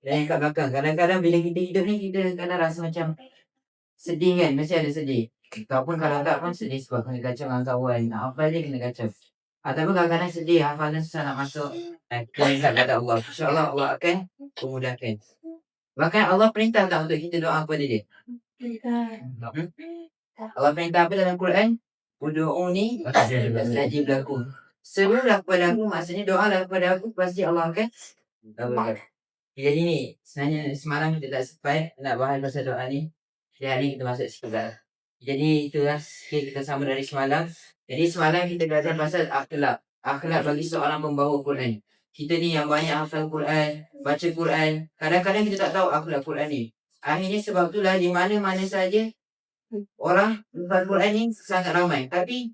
Dan yang kat belakang. Kadang-kadang bila kita hidup ni, kita kadang rasa macam sedih kan. Mesti ada sedih. Ataupun kalau tak pun sedih sebab kena kacau dengan kawan. Nak hafal dia kena kacau. Ataupun kadang-kadang sedih, hafalan susah nak masuk. Kita ingat kata Allah. InsyaAllah Allah akan memudahkan. Bahkan Allah perintah tak untuk kita doa kepada dia? Allah perintah apa dalam Quran? Udu'uni astajib lakum. Serulah kepada aku, maksudnya doalah kepada aku, pasti Allah akan kabulkan. Jadi ni, sebenarnya semalam kita tak sempat nak bahas pasal doa ni. Jadi hari kita masuk sikit. Jadi itulah sikit kita sama dari semalam. Jadi semalam kita kata pasal akhlak. Akhlak bagi seorang pembawa Quran. Kita ni yang banyak hafal Quran, baca Quran. Kadang-kadang kita tak tahu akhlak Quran ni. Akhirnya sebab itulah di mana-mana saja orang hafal Quran ni sangat ramai. Tapi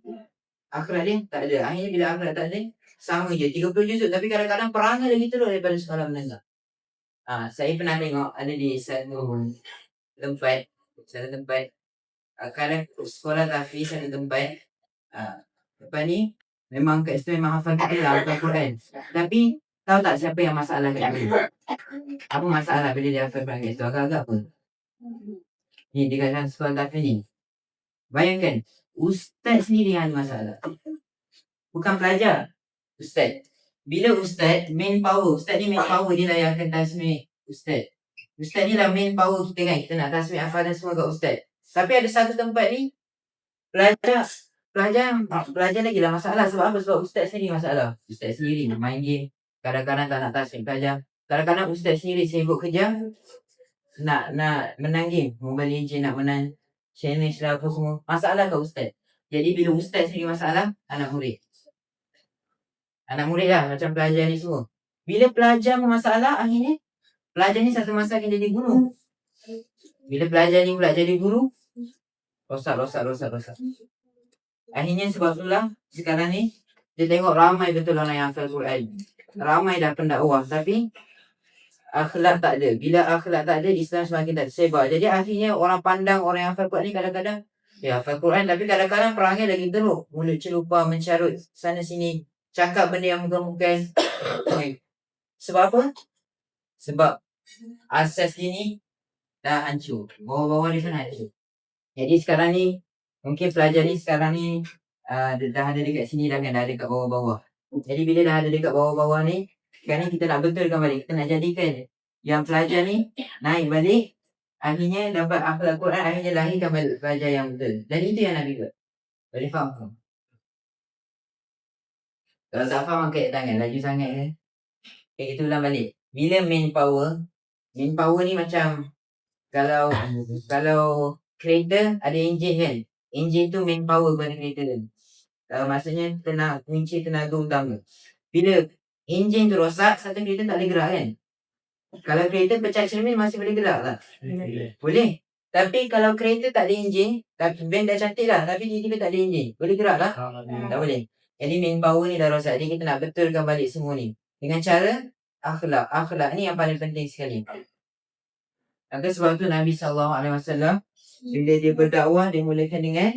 akhlak dia tak ada. Akhirnya bila akhlak tak ada, sama je 30 juzuk. Tapi kadang-kadang perangai lagi teruk daripada sekolah menengah. Saya pernah tengok ada di satu tempat. Kadang sekolah tahfiz satu tempat. Lepas ni memang kat situ memang hafal kita lah, hafal Quran. Tapi tahu tak siapa yang masalah kat dia? Apa masalah bila dia hafal Quran kat situ? Agak-agak apa? Ni di kawasan sekolah tahfiz ni. Bayangkan, ustaz sendiri yang ada masalah. Bukan pelajar. Ustaz. Bila ustaz, main power. Ustaz ni main power, dia lah yang akan tasmik ustaz. Ustaz ni lah main power kita kan. Kita nak tasmik hafalan semua kat ustaz. Tapi ada satu tempat ni, pelajar lagi lah masalah. Sebab apa? Sebab ustaz sendiri masalah. Ustaz sendiri main game. Kadang-kadang tak nak tasmik pelajar. Kadang-kadang ustaz sendiri sibuk kerja. Nak menang game. Mobile Legends nak menang challenge lah apa semua. Masalah kat ustaz. Jadi bila ustaz sendiri masalah, anak murid lah macam pelajar ni semua. Bila pelajar bermasalah, akhirnya pelajar ni satu masa akan jadi guru. Bila pelajar ni pula jadi guru, rosak. Akhirnya sebab itulah sekarang ni dia tengok ramai betul orang yang hafal Quran. Ramai dah pendakwah tapi akhlak tak ada. Bila akhlak tak ada, Islam semakin tak tersebar. Jadi akhirnya orang pandang orang yang hafal Quran ni kadang-kadang dia hafal Quran tapi kadang-kadang perangai lagi teruk. Mulut celupa, mencarut sana sini, cakap benda yang bukan-bukan. Sebab apa? Sebab asas dia ni dah hancur. Bawah-bawah dia pun hancur. Jadi sekarang ni mungkin pelajar ni sekarang ni dah ada dekat sini dah kan, dah ada dekat bawah-bawah. Jadi bila dah ada dekat bawah-bawah ni, sekarang ni kita nak betulkan balik. Kita nak jadikan yang pelajar ni naik balik. Akhirnya dapat akhlak Quran, akhirnya lahirkan balik pelajar yang betul. Dan itu yang Nabi buat. Boleh faham? Kalau tak faham, angkat tangan. Laju sangat kan? Okay, kita ulang balik. Bila main power ni macam kalau kereta ada enjin kan. Enjin tu main power pada kereta tu. Maksudnya kunci tenaga utama. Bila enjin tu rosak, satu kereta tak boleh gerak kan. Kalau kereta pecah cermin masih boleh gerak tak? Boleh. Tapi kalau kereta tak ada enjin, tapi van dah cantik lah, tapi tiba-tiba tak ada enjin, boleh gerak lah? Tak boleh. Jadi main power ni dah rosak. Jadi kita nak betulkan balik semua ni dengan cara akhlak. Akhlak ni yang paling penting sekali. Maka sebab tu Nabi SAW bila dia berdakwah, dia mulakan dengan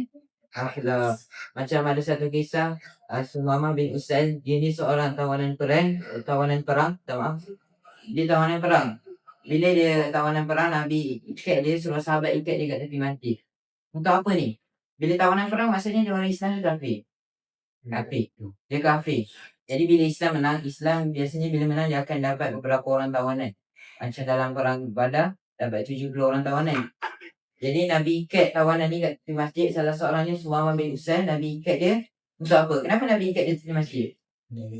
akhlak. Macam ada satu kisah Sumamah bin Usaid. Dia ni seorang tawanan perang. Dia tawanan perang. Bila dia tawanan perang, Nabi ikat dia, suruh sahabat ikat dia kat tepi mati. Untuk apa ni? Bila tawanan perang, maksudnya dia orang Islam kafir. Dia kafir. Jadi bila Islam menang, Islam biasanya bila menang dia akan dapat beberapa orang tawanan. Macam dalam perang Badar, dapat 70 orang tawanan. Jadi Nabi ikat tawanan ni kat tepi masjid. Salah seorangnya Sumamah bin Usaid. Nabi ikat dia untuk apa? Kenapa Nabi ikat dia tepi masjid?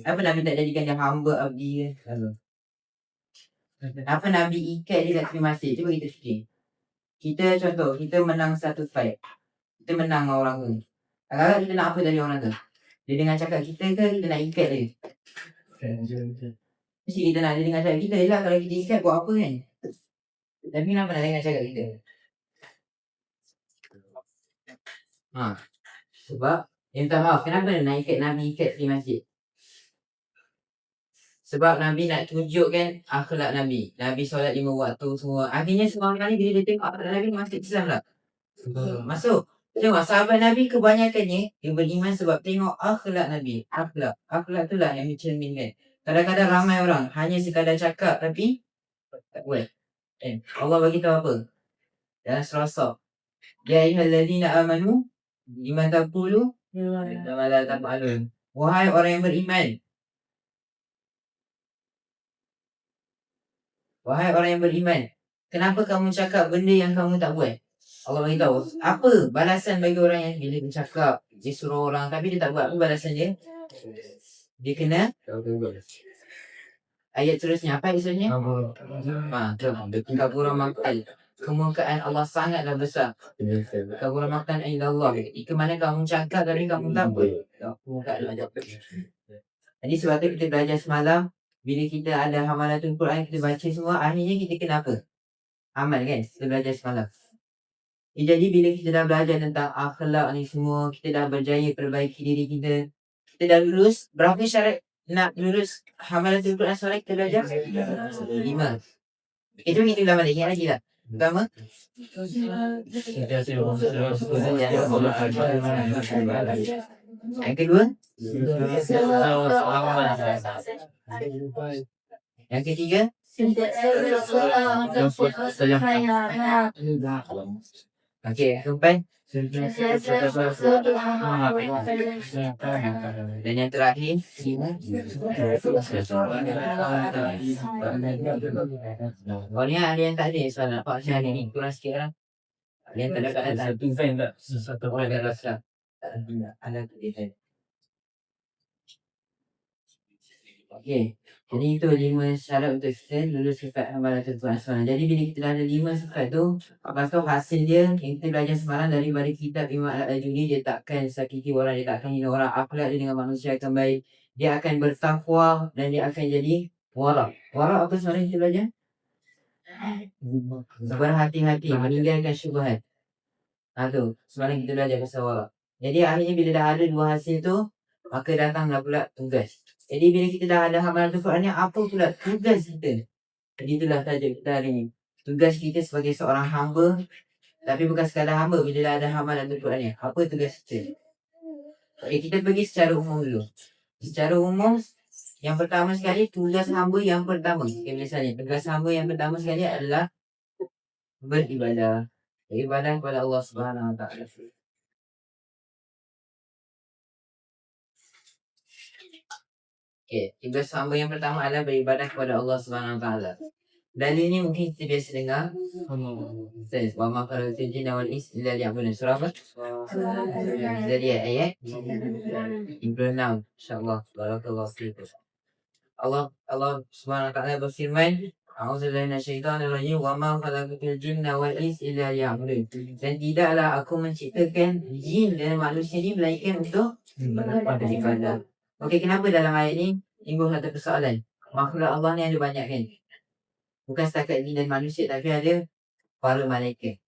Apa Nabi tak jadikan dia hamba abdi ke? Apa Nabi ikat dia kat tepi masjid? Cuba kita fikir. Kita menang satu fight. Kita menang orang tu. Agak-agak kita nak apa dari orang tu? Dia dengan cakap kita ke kita nak ikat dia? Mesti kita nak dia dengan cakap kita je lah. Kalau kita ikat buat apa kan? Tapi kenapa nak dengar cakap kita? Sebab minta maaf, kenapa nak ikat Nabi ikat di masjid? Sebab Nabi nak tunjukkan akhlak Nabi. Nabi solat 5 waktu semua. Akhirnya semua kali bila dia tengok akhlak Nabi, masuk Islam tak? Masuk. Tengok sahabat Nabi kebanyakannya dia beriman sebab tengok akhlak Nabi. Akhlak tu lah yang mencerminkan. Kadang-kadang ramai orang hanya sekadar cakap tapi Tak buat. Allah bagi tahu apa? Dalam surah Saf. Ya ayyuhallazina amanu lima taqulu ma la taf'alun. Wahai orang yang beriman. Wahai orang yang beriman. Kenapa kamu cakap benda yang kamu tak buat? Allah beritahu. Apa balasan bagi orang yang bila dia cakap, dia suruh orang tapi dia tak buat, apa balasan dia? Dia kena ayat terusnya. Apa ayat terusnya? Kabura maqtal. Kemurkaan Allah sangatlah besar. Kabura maqtan inda Allah. Ke mana kamu cakap tapi kamu tak buat. Jadi sebab tu kita belajar semalam, bila kita ada hamalatul Quran, kita baca semua, akhirnya kita kena apa? Amal kan? Kita belajar semalam. Jadi bila kita dah belajar tentang akhlak ni semua, kita dah berjaya perbaiki diri kita, kita dah lulus. Berapa syarat nak lulus hamalatul Quran semalam kita belajar? 5. Itu kita dah balik. Ingat lagi tak? Pertama, yang kedua, yang ketiga, okey, sampai. Dan yang terakhir, oh ni ada yang tak ada soalan. Nampak macam hari ni kurang sikit lah. Ada yang tak ada kat atas. Satu orang dah rasa. Ada tu. Okey. Jadi itu 5 syarat untuk kita lulus sifat hamalatul Quran semalam. Jadi bila kita dah ada 5 sifat tu, lepas tu hasil dia yang kita belajar semalam daripada kitab Imam Al-Ajuri, dia takkan sakiti orang, dia takkan hina orang, akhlak dia dengan manusia akan baik, dia akan bertakwa dan dia akan jadi wara'. Wara' apa semalam kita belajar? Berhati-hati, meninggalkan syubhat. Tu, semalam kita belajar pasal wara'. Jadi akhirnya bila dah ada 2 hasil tu, maka datanglah pula tugas. Jadi bila kita dah ada hamalatul Quran ni, apa pula tugas kita? Jadi itulah tajuk kita hari ni. Tugas kita sebagai seorang hamba, tapi bukan sekadar hamba. Bila dah ada hamalatul Quran ni, apa tugas kita? Okay, kita pergi secara umum dulu. Secara umum, yang pertama sekali, tugas hamba yang pertama. Okay, misalnya, tugas hamba yang pertama sekali adalah beribadah. Beribadah kepada Allah Subhanahu Wa Taala. Okay, tugas hamba yang pertama adalah beribadah kepada Allah Subhanahu Wa Taala. Dalil ni mungkin kita biasa dengar. Wa ma khalaqtul jinna wal insa illa liya'budun. Surah apa? Jadi ayat 56. InsyaAllah. Barakallahu fiikum. Allah Subhanahu Wa Taala berfirman, A'udzubillahi minasyaitonir rajim, wa ma khalaqtul jinna wal insa illa liya'budun. Dan tidaklah aku menciptakan jin dan manusia ni melainkan untuk beribadah. Okey, kenapa dalam ayat ni timbul satu persoalan? Makhluk Allah ni ada banyak kan? Bukan setakat jin dan manusia, tapi ada para malaikat.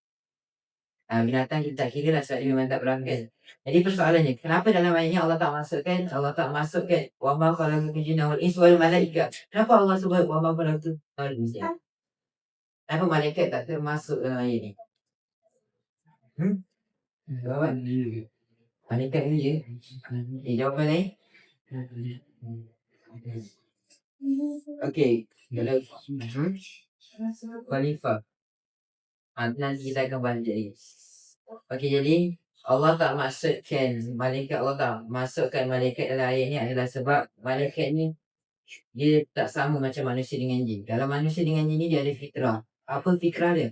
Binatang kita tak kira lah sebab dia memang tak berakal. Jadi persoalannya, kenapa dalam ayat ni Allah tak masukkan wa ma khalaqtul jinna wal insa wal malaika? Kenapa Allah sebut wa ma khalaqtul jinna? Kenapa malaikat tak termasuk dalam ayat ni? Jawab. Malaikat ni je. Jawapan lain? Okey, kalau khalifah. Nanti kita akan bahas jadi. Okey, jadi Allah tak masukkan malaikat dalam ayat ni adalah sebab malaikat ni dia tak sama macam manusia dengan jin. Kalau manusia dengan jin ni dia ada fitrah. Apa fitrah dia?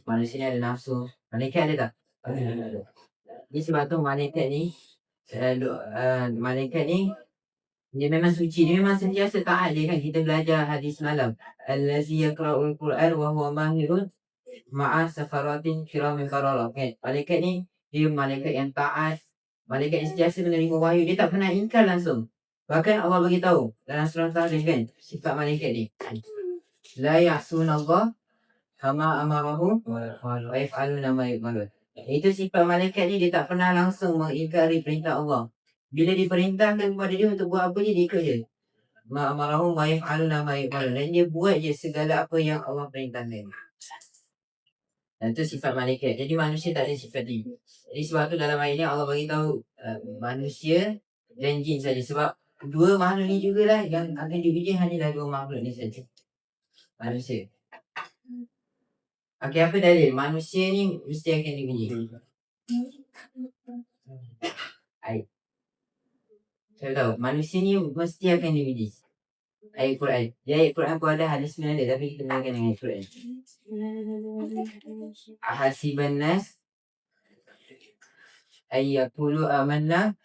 Manusia ni ada nafsu. Malaikat ada tak? Ada. Jadi sebab tu malaikat ni dia memang suci, dia memang sentiasa taat dia kan. Kita belajar hadis malam, allazi yaqra'ul Quran wa huwa mahirun ma'a safaratin kiramin bararah kan. Malaikat ni dia malaikat yang taat, malaikat yang sentiasa menerima wahyu, dia tak pernah ingkar langsung. Bahkan Allah bagi tahu dalam surah Tahrij kan, sifat malaikat ni, la ya'sunallah kama amarahu wa yaf'aluna ma yu'marun. Itu sifat malaikat ni, dia tak pernah langsung mengingkari perintah Allah. Bila diperintahkan kepada dia untuk buat apa dia ikut je. Ma'amarahum wa yaf'aluna ma yu'marun. Dan dia buat je segala apa yang Allah perintahkan. Dan itu sifat malaikat. Jadi manusia tak ada sifat ni. Jadi sebab tu dalam ayat ni Allah bagi tahu manusia dan jin saja. Sebab dua makhluk ni jugalah yang akan diuji, hanyalah dua makhluk ni saja. manusia. Okey, apa dalil? Manusia ni mesti akan diuji. Saya tahu, manusia ni mesti akan diuji. Ayat Quran. Di ayat Quran pun ada, hadis pun ada, tapi kita mulakan dengan ayat Quran. Ahasiban nas ayyakulu amanna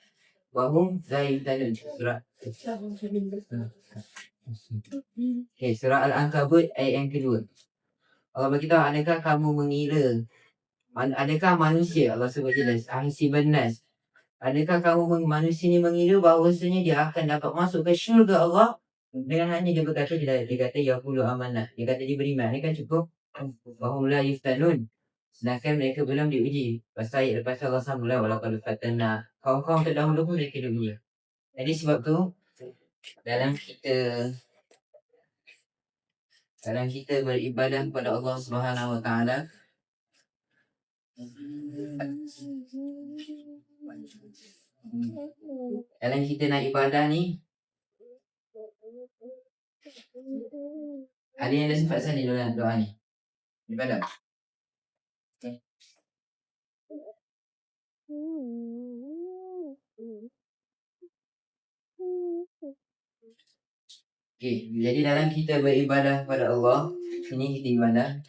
wa hum la yuftanun. Surah Al-Ankabut ayat yang kedua. Allah beritahu, adakah kamu mengira, adakah manusia, Allah sebut jelas, ahasiban nas, adakah kamu manusia ni mengira bahawasanya dia akan dapat masuk ke syurga Allah dengan hanya dia berkata, dia kata yaqulu amanah, dia kata dia beriman, ni kan cukup. Wahum la yuftanun, sedangkan mereka belum diuji. Pasal ayat lepas Allah sambunglah, walaqad fatanna kaum-kaum terdahulu pun mereka diuji. Jadi sebab tu dalam kita beribadah kepada Allah Subhanahu Wa Taala, dalam kita nak ibadah ni, ada yang dah sempat sana dalam doa ni ibadah. Okay, jadi dalam kita beribadah kepada Allah, ini kita ibadah,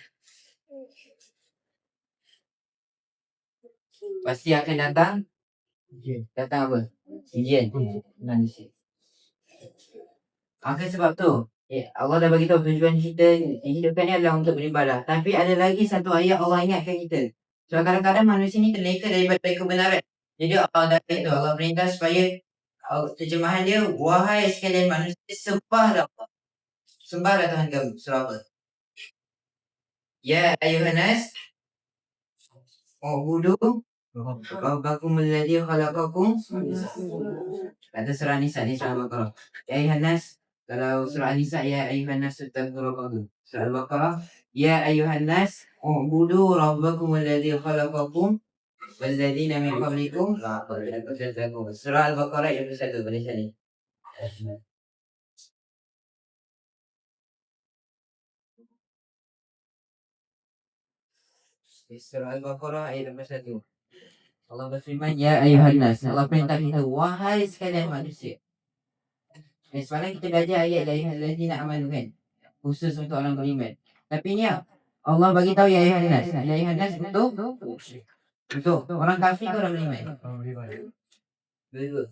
pasti akan datang apa? Ujian. Maka sebab tu Allah dah bagi tahu tujuan kita hidupkan ni adalah untuk beribadah. Tapi ada lagi satu ayat Allah ingatkan kita. So kadang-kadang manusia ni terleka daripada kebenaran. Jadi Allah dah itu, Allah perintah supaya terjemahan dia, wahai sekalian manusia, sembahlah Allah. Sembahlah Tuhan kamu. Surah apa? Ya ayuhanas ubudu rabbakum alladhi khalaqakum. Kata surah Nisa ni, surah Al-Baqarah. Ya ayuhanas. Kalau surah An-Nisa, ya ayuhannas tattaqullah. Surah Al-Baqarah, ya ayuhannas ubudu rabbakum alladhi khalaqakum walladzina min qablikum la'allakum tattaqun. Surah Al-Baqarah ayat 1 pada sini. Surah Al-Baqarah ayat 1. Allah berfirman, ya ayuhannas. Allah perintah kita, wahai sekalian manusia. Semalam kita belajar ayat ya ayyuhallazina amanu kan, khusus untuk orang beriman. Tapi ni Allah bagi tahu ya ayuhannas. Ya ayuhannas untuk orang kafir ke orang beriman? Dua-dua.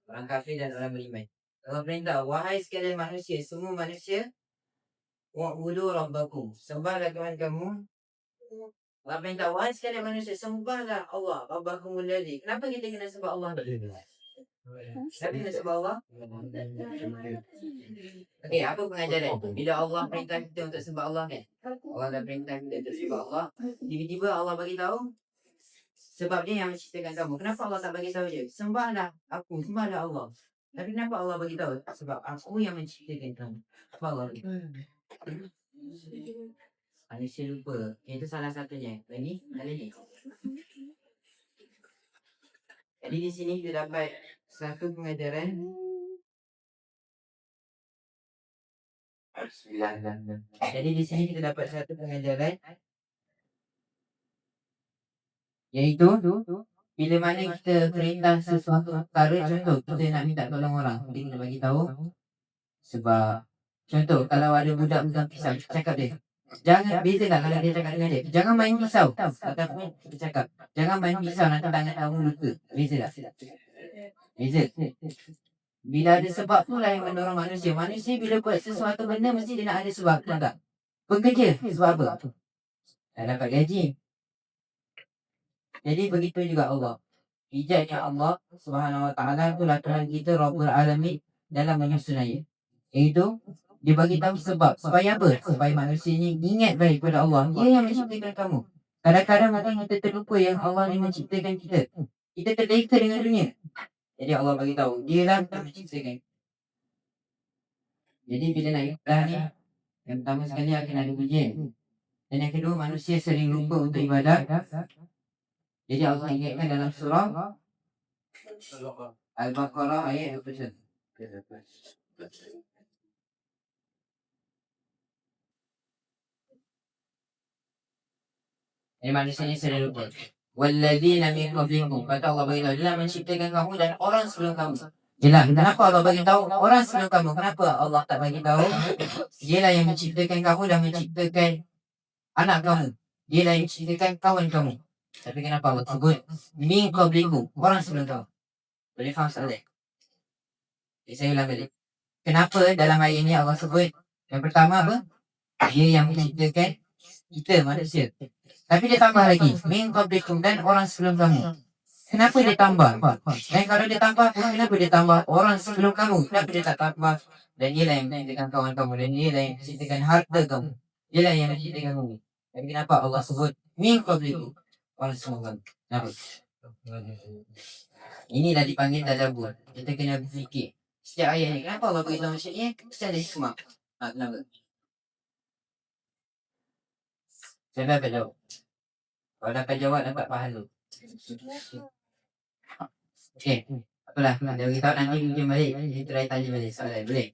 Orang kafir dan orang beriman. Allah perintah, wahai sekalian manusia, semua manusia, wa'budu rabbakum, sembahlah Tuhan kamu. Allah perintah, wahai sekalian manusia, sembahlah Allah, rabbakumul ladzi. Kenapa kita kena sembah Allah? Kenapa kena sembah Allah? Okey, apa pengajaran? Bila Allah perintah kita untuk sembah Allah kan, Allah dah perintah kita untuk sembah Allah, tiba-tiba Allah bagi tahu sebab dia yang menciptakan kamu. Kenapa Allah tak bagi tahu je, sembahlah aku, sembahlah Allah? Tapi kenapa Allah bagi tahu? Sebab aku yang menciptakan kamu. Apa Allah bagi tahu? Manusia lupa. Itu salah satunya. Lagi? Ada ni. Jadi di sini kita dapat satu pengajaran. Jadi di sini kita dapat satu pengajaran, iaitu bila mana kita perintah sesuatu perkara, contoh kita nak minta tolong orang, kita bagi tahu. Sebab contoh kalau ada budak pegang pisau, cakap dia, jangan, beza tak kalau dia cakap dengan dia, jangan main pisau, ataupun kita cakap, jangan main pisau nanti tangan kamu luka. Beza tak? Beza. Bila ada sebab tu lah yang mendorong manusia. Manusia bila buat sesuatu benda mesti dia nak ada sebab, tak? Pekerja sebab apa? Tak dapat gaji. Jadi begitu juga Allah. Ijaznya Allah Subhanahu Wa Taala itulah Tuhan kita Rabbul Alamin dalam menyusun ayat. Iaitu dia bagi tahu sebab. Supaya apa? Supaya manusia ni ingat baik kepada Allah. Dia yang menciptakan kamu. Kadang-kadang kita terlupa yang Allah ni menciptakan kita. Kita terleka dengan dunia. Jadi Allah bagi tahu, dia lah yang menciptakan. Jadi bila nak ibadah ni, yang pertama sekali akan ada ujian. Dan yang kedua, manusia sering lupa untuk ibadat. Jadi Allah ingatkan dalam surah Al-Baqarah ayat 21. manusia ni selalu lupa. Walladzina min qablikum, kata Allah beritahu adalah menciptakan kamu dan orang sebelum kamu. Yelah, kenapa Allah bagi tahu orang sebelum kamu? Kenapa Allah tak bagi tahu? Dialah yang menciptakan kamu dan menciptakan anak kamu. Dialah yang menciptakan kawan kamu. Tapi kenapa Allah sebut min qablikum, orang sebelum kamu? Boleh faham soalan? Saya ulang balik. Kenapa dalam ayat ini Allah sebut yang pertama apa? Dia yang menciptakan kita manusia. Tapi dia tambah lagi min qablikum dan orang sebelum kamu. Kenapa dia tambah? Dan kalau dia tambah, kenapa dia tambah orang sebelum kamu? Kenapa dia tak tambah? Dan dia lah yang menciptakan kawan kamu. Dan dia lah yang menciptakan harta kamu. Dia lah yang menciptakan kamu. Tapi kenapa Allah sebut min qablikum, orang sebelum kamu? Kenapa? Inilah dipanggil tadabbur. Kita kena berfikir setiap ayat ni. Kenapa Allah beritahu macam ni? Mesti ada hikmah. Kenapa? Saya dapat jawab. Kalau dapat jawab, dapat pahala. Okay. Apalah, dia beritahu nanti mungkin balik. Kita try tanya balik soalan. Boleh?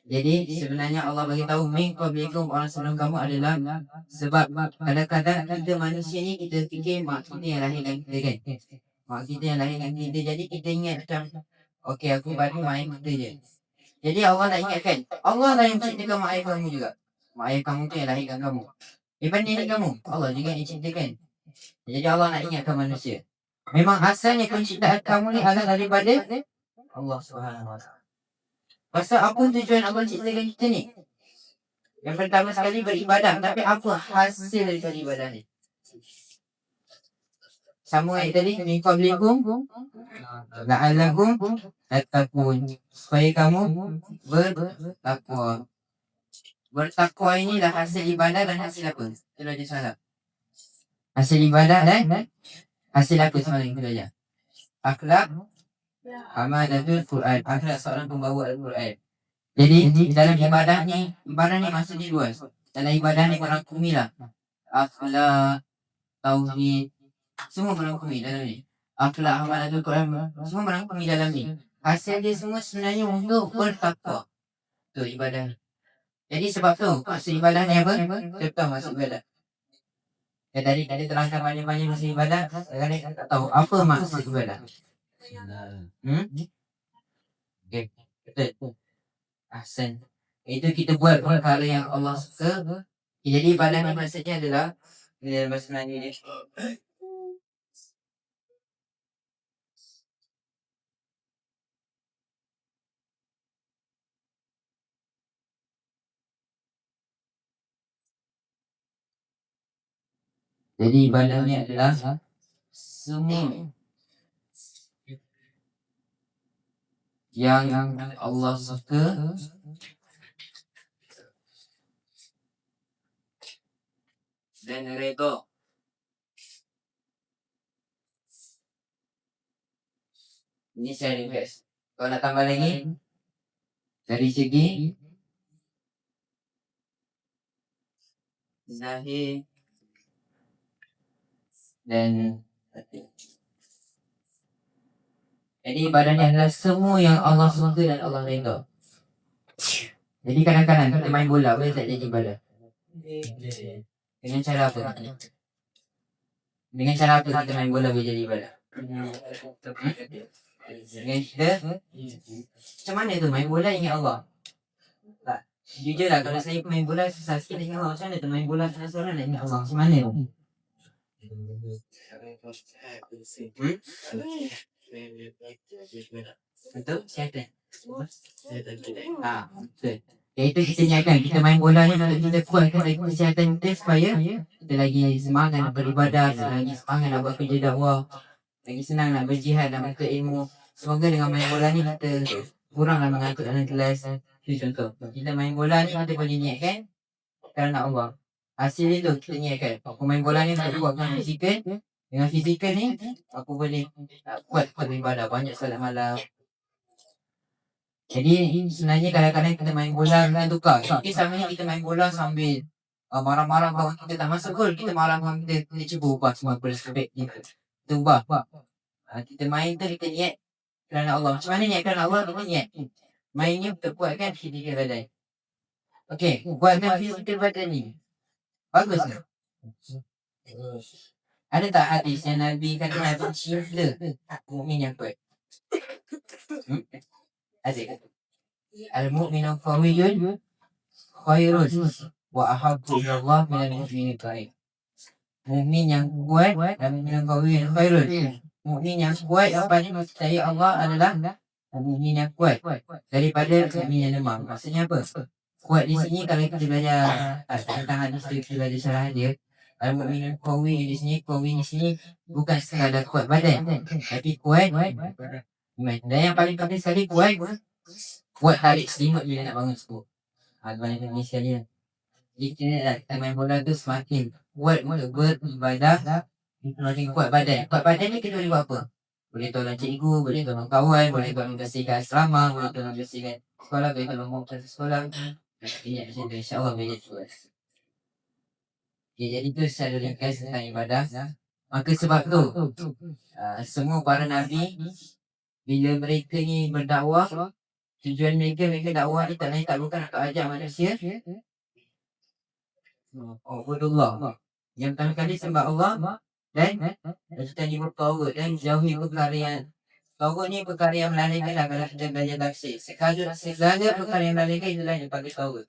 Jadi sebenarnya Allah beritahu min qablikum, orang sebelum kamu adalah sebab kadang-kadang kita manusia ni kita fikir mak kita yang lahirkan kita kan. Mak kita yang lahirkan kita. Jadi kita ingat macam okey, aku baru mak ayah kita je. Jadi Allah nak ingatkan, Allah lah yang menciptakan mak ayah kamu juga. Mak ayah kamu tu yang lahirkan kamu. Nenek kamu, Allah juga yang ciptakan. Jadi Allah nak ingatkan manusia. Memang asalnya penciptaan kamu ni adalah daripada Allah Subhanahu Wa Taala. Pasal apa tujuan Allah ciptakan kita ni? Yang pertama sekali beribadah. Tapi apa hasil daripada ibadah ni? Sama ayat tadi, min qablikum la'allakum tattaqun, supaya kamu bertakwa. Bertakwa inilah hasil ibadah dan hasil apa? Kita belajar salah. Hasil ibadah dan hasil apa semalam kita belajar? Akhlak amalatul Quran. Akhlak seorang pembawa Al-Quran. Jadi dalam ibadah ni maksudnya luas. Dalam ibadah ni merangkumi lah akhlak, tauhid, semua merangkumi dalam ni. Akhlak amalatul Quran semua merangkumi dalam ni. Hasil dia semua sebenarnya untuk bertakwa. Tu ibadah. Jadi sebab tu maksud ibadah ni apa? Kita tahu maksud ibadah. Ya, tadi terangkan banyak-banyak maksud ibadah. Sekarang tak tahu apa maksud ibadah. Okay, betul. Ahsan. Itu kita buat perkara yang Allah suka. Jadi ibadah ni maksudnya adalah dalam bahasa Melayu ni, jadi ibadah ni adalah semua yang Allah suka dan redha. Ini saya request. Kalau nak tambah lagi dari segi zahir dan hati. Jadi ibadah ni adalah semua yang Allah suka dan Allah redha. Jadi kadang-kadang kita main bola boleh tak jadi ibadah? Dengan cara apa? Dengan cara apa kita main bola boleh jadi ibadah? Dengan kita macam mana tu main bola ingat Allah? Tak. Jujur lah, kalau saya main bola susah sikit ingat Allah. Macam mana tu main bola seorang nak ingat Allah? Macam mana tu? Betul? Siapa? Betul. Iaitu kita niatkan kita main bola ni untuk kita kuatkan lagi kesihatan kita supaya kita lagi semangat nak beribadah, lagi semangat nak buat kerja dakwah, lagi senang nak berjihad dan menuntut ilmu. Semoga dengan main bola ni kita kuranglah mengantuk dalam kelas. Itu contoh. Kita main bola ni kita boleh niatkan kerana Allah. Hasil itu kita niatkan. Aku main bola ni nak kuatkan fizikal. Dengan fizikal ni aku boleh kuat beribadah, banyak solat malam. Jadi sebenarnya kadang-kadang kita main bola dengan tukar. Tapi sama kita main bola sambil marah-marah kawan kita tak masuk gol. Kita marah kawan kita cuba ubah semua perspektif kita. Kita ubah. Kita main tu kita niat kerana Allah. Macam mana niat kerana Allah? Kita niat main ni untuk kuatkan fizikal badan. Okey, kuatkan fizikal badan ni bagus ke? Ada tak hadis yang Nabi kata Nabi cinta mukmin yang kuat? Ada ke? Al-mu'minu qawiyyun khairun wa ahabbu ila Allah min al-mu'mini dhaif. Mukmin yang kuat dan mukmin yang qawiyyun khairun. Mukmin yang kuat yang paling percaya Allah adalah mukmin yang kuat daripada mukmin yang lemah. Maksudnya apa? Kuat di sini kalau kita belajar tentang hadis dia, kita belajar syarah dia. Al-mu'min yang qawi di sini, qawi di sini bukan sekadar kuat badan, tapi kuat iman. Dan yang paling penting sekali kuat tarik selimut bila nak bangun subuh. Banyak yang sekali. Jadi kita main bola tu semakin kuat untuk beribadah, semakin kuat badan. Kuat badan ni kita boleh buat apa? Boleh tolong cikgu, boleh tolong kawan, boleh tolong bersihkan asrama, boleh tolong bersihkan sekolah, boleh tolong mengurus sekolah. Ingat macam tu, insyaAllah boleh kuat. Okay, jadi tu secara ringkas tentang ibadah. Maka sebab tu semua para Nabi bila mereka ni berdakwah, tujuan mereka dakwah ni tak lain tak bukan untuk ajar manusia Ubudullah, yang pertama kali sembah Allah dan bertanya bertawud dan jauhi perkara yang tawud ni perkara yang melalaikan lah kalau kita belajar tafsir. Segala perkara yang melalaikan itulah yang dipanggil tawud.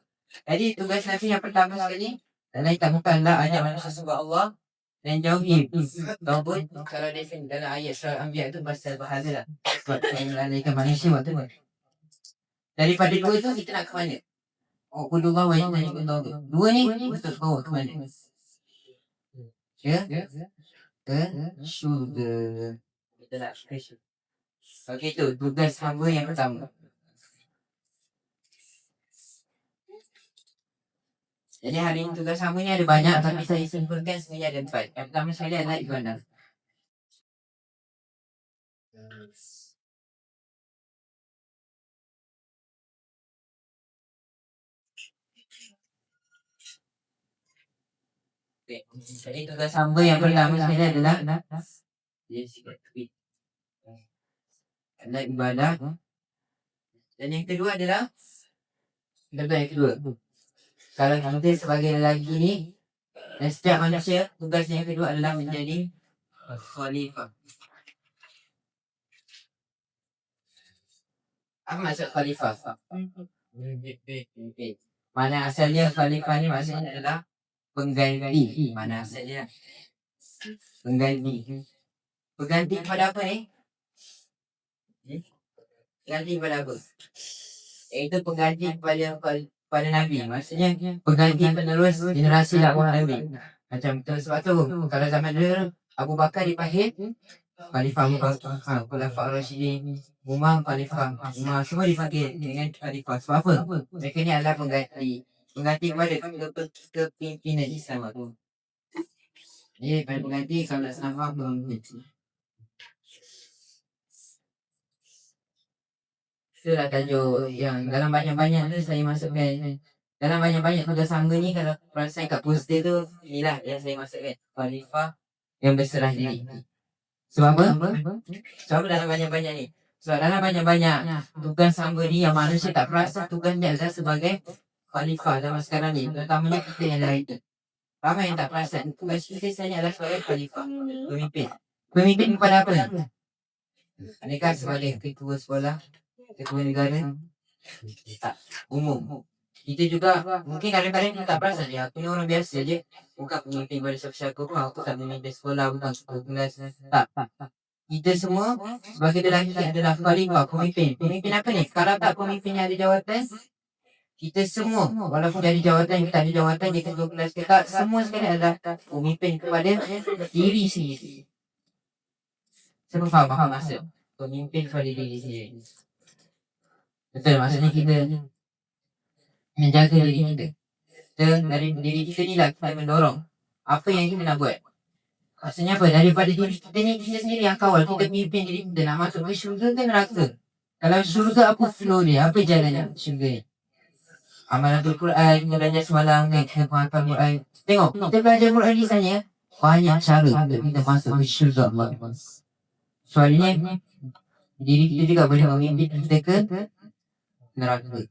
Jadi tugas Nabi yang pertama sekali dan lain tak bukanlah ajak manusia sembah Allah dan jauhi tawud. Kalau definisi dalam ayat surah Anbiya tu pasal bahagia lah sebab yang melalaikan manusia waktu tu. Daripada dua tu kita nak ke mana? Ubudullah wa ijtanibu tawud. Dua ni untuk bawa ke mana? Ya? Ke syurga. Kita nak ke syurga. Okey tu tugas hamba yang pertama. Jadi hari ini tugas hamba ni ada banyak tapi saya simpulkan sebenarnya ada 4. Yang pertama sekali adalah ibadah. Okay. Jadi tugas hamba yang pertama sekali adalah ibadah. Dan yang kedua adalah yang kedua. Kalau kita sebagai lelaki ni dan setiap manusia, tugasnya yang kedua adalah menjadi khalifah. Apa maksud khalifah? Mana asalnya khalifah ni maksudnya adalah pengganti. Mana asalnya? Pengganti. Pengganti kepada apa ni? Pengganti kepada apa? Iaitu pengganti kepada Nabi. Maksudnya pengganti penerus generasi dakwah Nabi. Macam tu sebab tu kalau zaman dulu Abu Bakar dipanggil Khalifah Abu Bakar, Khalifah Rasyidin, Umar Khalifah, Umar semua dipanggil dengan Khalifah. Sebab apa? Mereka ni adalah pengganti kepada kepimpinan Islam tu. Jadi pengganti kalau nak sama pengganti. Itulah tajuk yang dalam banyak-banyak tu saya masukkan. Dalam banyak-banyak tugas hamba ni kalau perasan kat poster tu, inilah yang saya masukkan. Khalifah yang berserah diri. Sebab apa? Sebab dalam banyak-banyak ni. Sebab dalam banyak-banyak tugas hamba ni yang manusia tak perasan tugas dia adalah sebagai khalifah zaman sekarang ni. Terutamanya kita yang lain tu. Ramai yang tak perasan tugas kita sebenarnya adalah sebagai khalifah. Pemimpin. Pemimpin kepada apa? Adakah sebagai ketua sekolah? Ketua negara tak umum. Kita juga mungkin kadang-kadang kita tak perasan ya, aku ni orang biasa je, bukan pemimpin pada siapa-siapa pun, aku tak memimpin sekolah, bukan ketua kelas. Tak. Kita semua sebagai lelaki adalah khalifah, pemimpin apa ni? Kalau tak pemimpin yang ada jawatan, kita semua walaupun dari jawatan kita ada jawatan dia ketua kelas kita, semua sekali adalah pemimpin kepada diri sendiri. Siapa faham maksud pemimpin kepada diri sendiri? Betul, maksudnya kita menjaga diri kita. Dari diri kita ni lah kita mendorong apa yang kita nak buat. Maksudnya apa? Daripada diri kita ni, kita sendiri yang kawal. Kita pimpin diri kita nak masuk ke syurga ke neraka. Kalau syurga apa flow dia? Apa jalannya syurga ni? Amalatul Quran, kita belajar semalam kan, kita penghafal Quran. Tengok, kita belajar Quran ni saja banyak cara untuk kita masuk ke syurga Allah. Soalnya diri kita juga boleh memimpin kita ke neraka.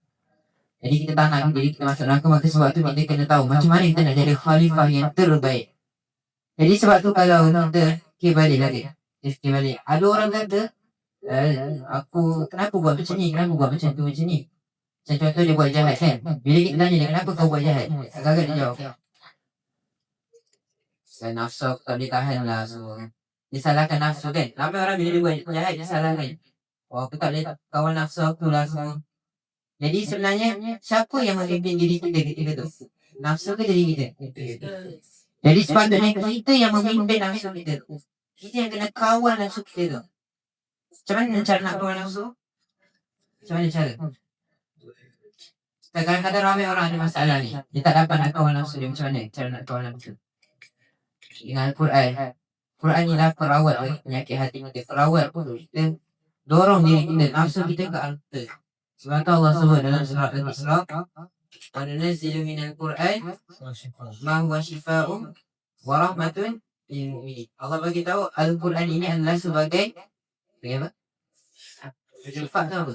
Jadi kita tak nak diri kita masuk neraka, maka sebab tu kita kena tahu macam mana kita nak jadi khalifah yang terbaik. Jadi sebab tu kalau kita balik lagi. Fikir balik. Ada orang kata, kenapa buat macam ni? Kenapa buat macam tu macam ni? Macam contoh dia buat jahat kan? Bila kita tanya dia, kenapa kau buat jahat? Agak-agak dia jawab. Saya nafsu aku tak boleh tahan lah semua. Dia salahkan nafsu kan? Ramai orang bila dia buat jahat, dia salahkan. Aku tak boleh kawal nafsu aku lah semua. Jadi sebenarnya, siapa yang memimpin diri kita ketika tu? Nafsu ke diri kita? Jadi sepatutnya kita yang memimpin nafsu kita tu. Kita yang kena kawal nafsu kita tu. Macam mana cara nak kawal nafsu? Macam mana cara? Kadang-kadang ramai orang ada masalah ni. Dia tak dapat nak kawal nafsu dia. Macam mana cara nak kawal nafsu? Dengan Al-Quran. Quran ni lah perawat penyakit hati kita. Perawat pun kita dorong diri kita, nafsu kita ke altar. Sebab tu Allah sebut dalam surah Al-Isra, wa nunazzilu minal Quran ma huwa shifaa'un wa rahmatun lil mu'minin. Allah bagi tahu Al-Quran ini adalah sebagai apa? Sifat tu apa?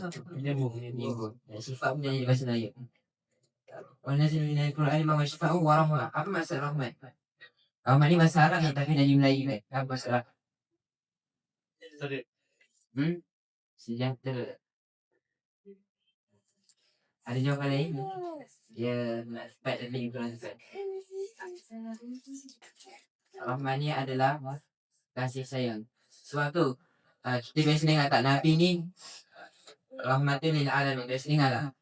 Sifat pun jadi bahasa Melayu. Wa nunazzilu minal Quran ma huwa shifaa'un wa rahmatun. Apa maksud rahmat? Rahmat ni bahasa Arab yang tapi dari Melayu kan? Apa bahasa Arab? Sejahtera. Ada jawapan lain? Ya, nak cepat lebih kurang cepat. Rahman ni adalah kasih sayang. Sebab tu, kita biasa dengar tak, Nabi ni rahmatul lil alamin. Biasa dengar tak?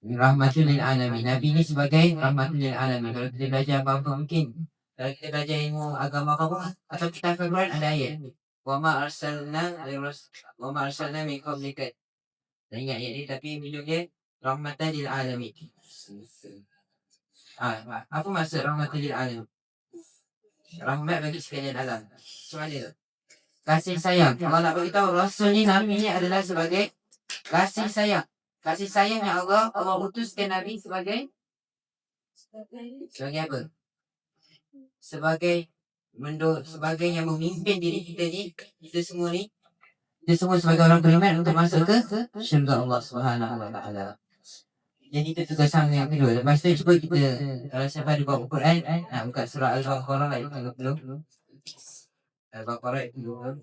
Rahmatul lil alamin. Nabi ni sebagai rahmatul lil alamin. Kalau kita belajar apa-apa mungkin, kalau kita belajar ilmu agama apa atau kita Al-Quran ada ayat. Wa ma arsalna min qablika. Tak ingat ayat ni tapi minum dia rahmatan lil alamin. Apa maksud rahmatan lil alamin? Rahmat bagi sekalian alam. Macam mana tu? Kasih sayang. Allah nak beritahu Rasul ni, Nabi ni adalah sebagai kasih sayang. Kasih sayang yang Allah utuskan Nabi sebagai apa? Sebagai yang memimpin diri kita ni, kita semua sebagai orang beriman untuk masuk ke syurga Allah Subhanahu wa taala. Jadi itu tugasan yang kedua. Lepas tu cuba kita, kalau siapa ada buat Quran, buka surah Al-Baqarah ayat 30. Al-Baqarah ayat 30.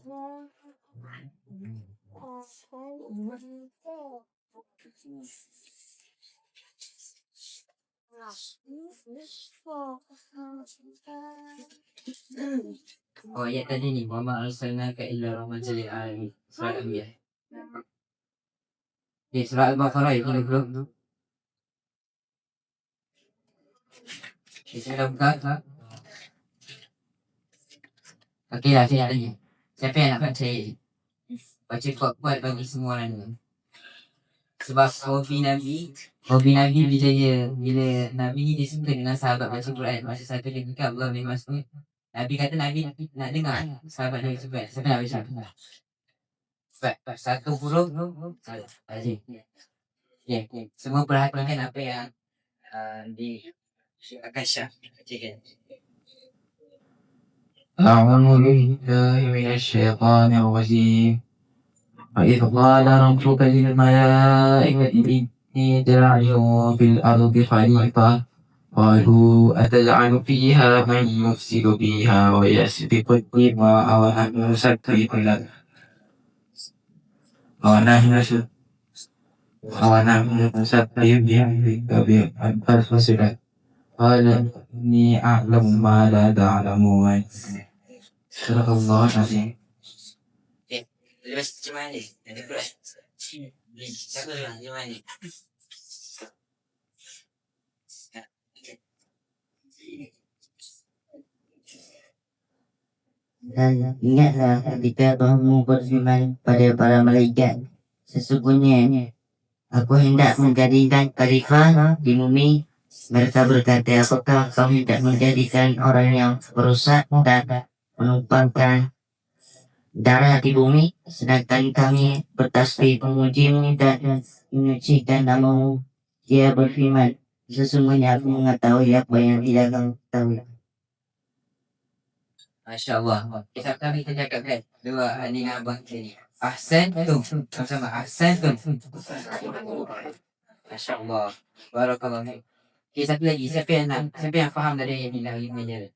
Ayat tadi ni, wa ma arsalnaka illa rahmatan lil alamin. Surah Al-Anbiya. Surah Al-Baqarah ayat 30. Saya dah buka. Okey lah, saya tanya. Siapa yang nak percaya? Baca kuat-kuat bagi semua orang ni. Sebab hobi Nabi bila Nabi ni dia suka dengan sahabat baca Quran. Masa satu dia buka Allah bin Mas'ud, Nabi kata Nabi nak dengar sahabat Nabi sebab siapa nak baca? Sebab satu huruf salah. Okay. Semua perhatikan apa yang akan Syah bacakan. أعوذ بالله من الشيطان الرجيم وإذ قال ربك للملائكة إني جاعل في الأرض خليفة قالوا أتجعل فيها من يفسد فيها ويسفك الدماء ونحن نسبح لك ونحن نسبح بحمدك فأنت قال إني أعلم ما لا تعلمون. صدق الله العظيم. Dan ingatlah ketika Tuhanmu berfirman pada para malaikat, sesungguhnya aku hendak menjadikan khalifah di bumi. Mereka berkata, apakah kau hendak menjadikan orang yang merusak dan menumpahkan darah di bumi, sedangkan kami bertasbih memujimu dan menyucikan namamu? Dia berfirman, sesungguhnya aku mengetahui apa yang tidak kamu ketahui. Masya Allah. Kami kita cakapkan dua adik abang tadi. Ahsantum. Sama-sama ahsantum. Masya Allah. Barakallahu. Okay, satu lagi. Siapa yang faham dari ayat ni lagi menjadi?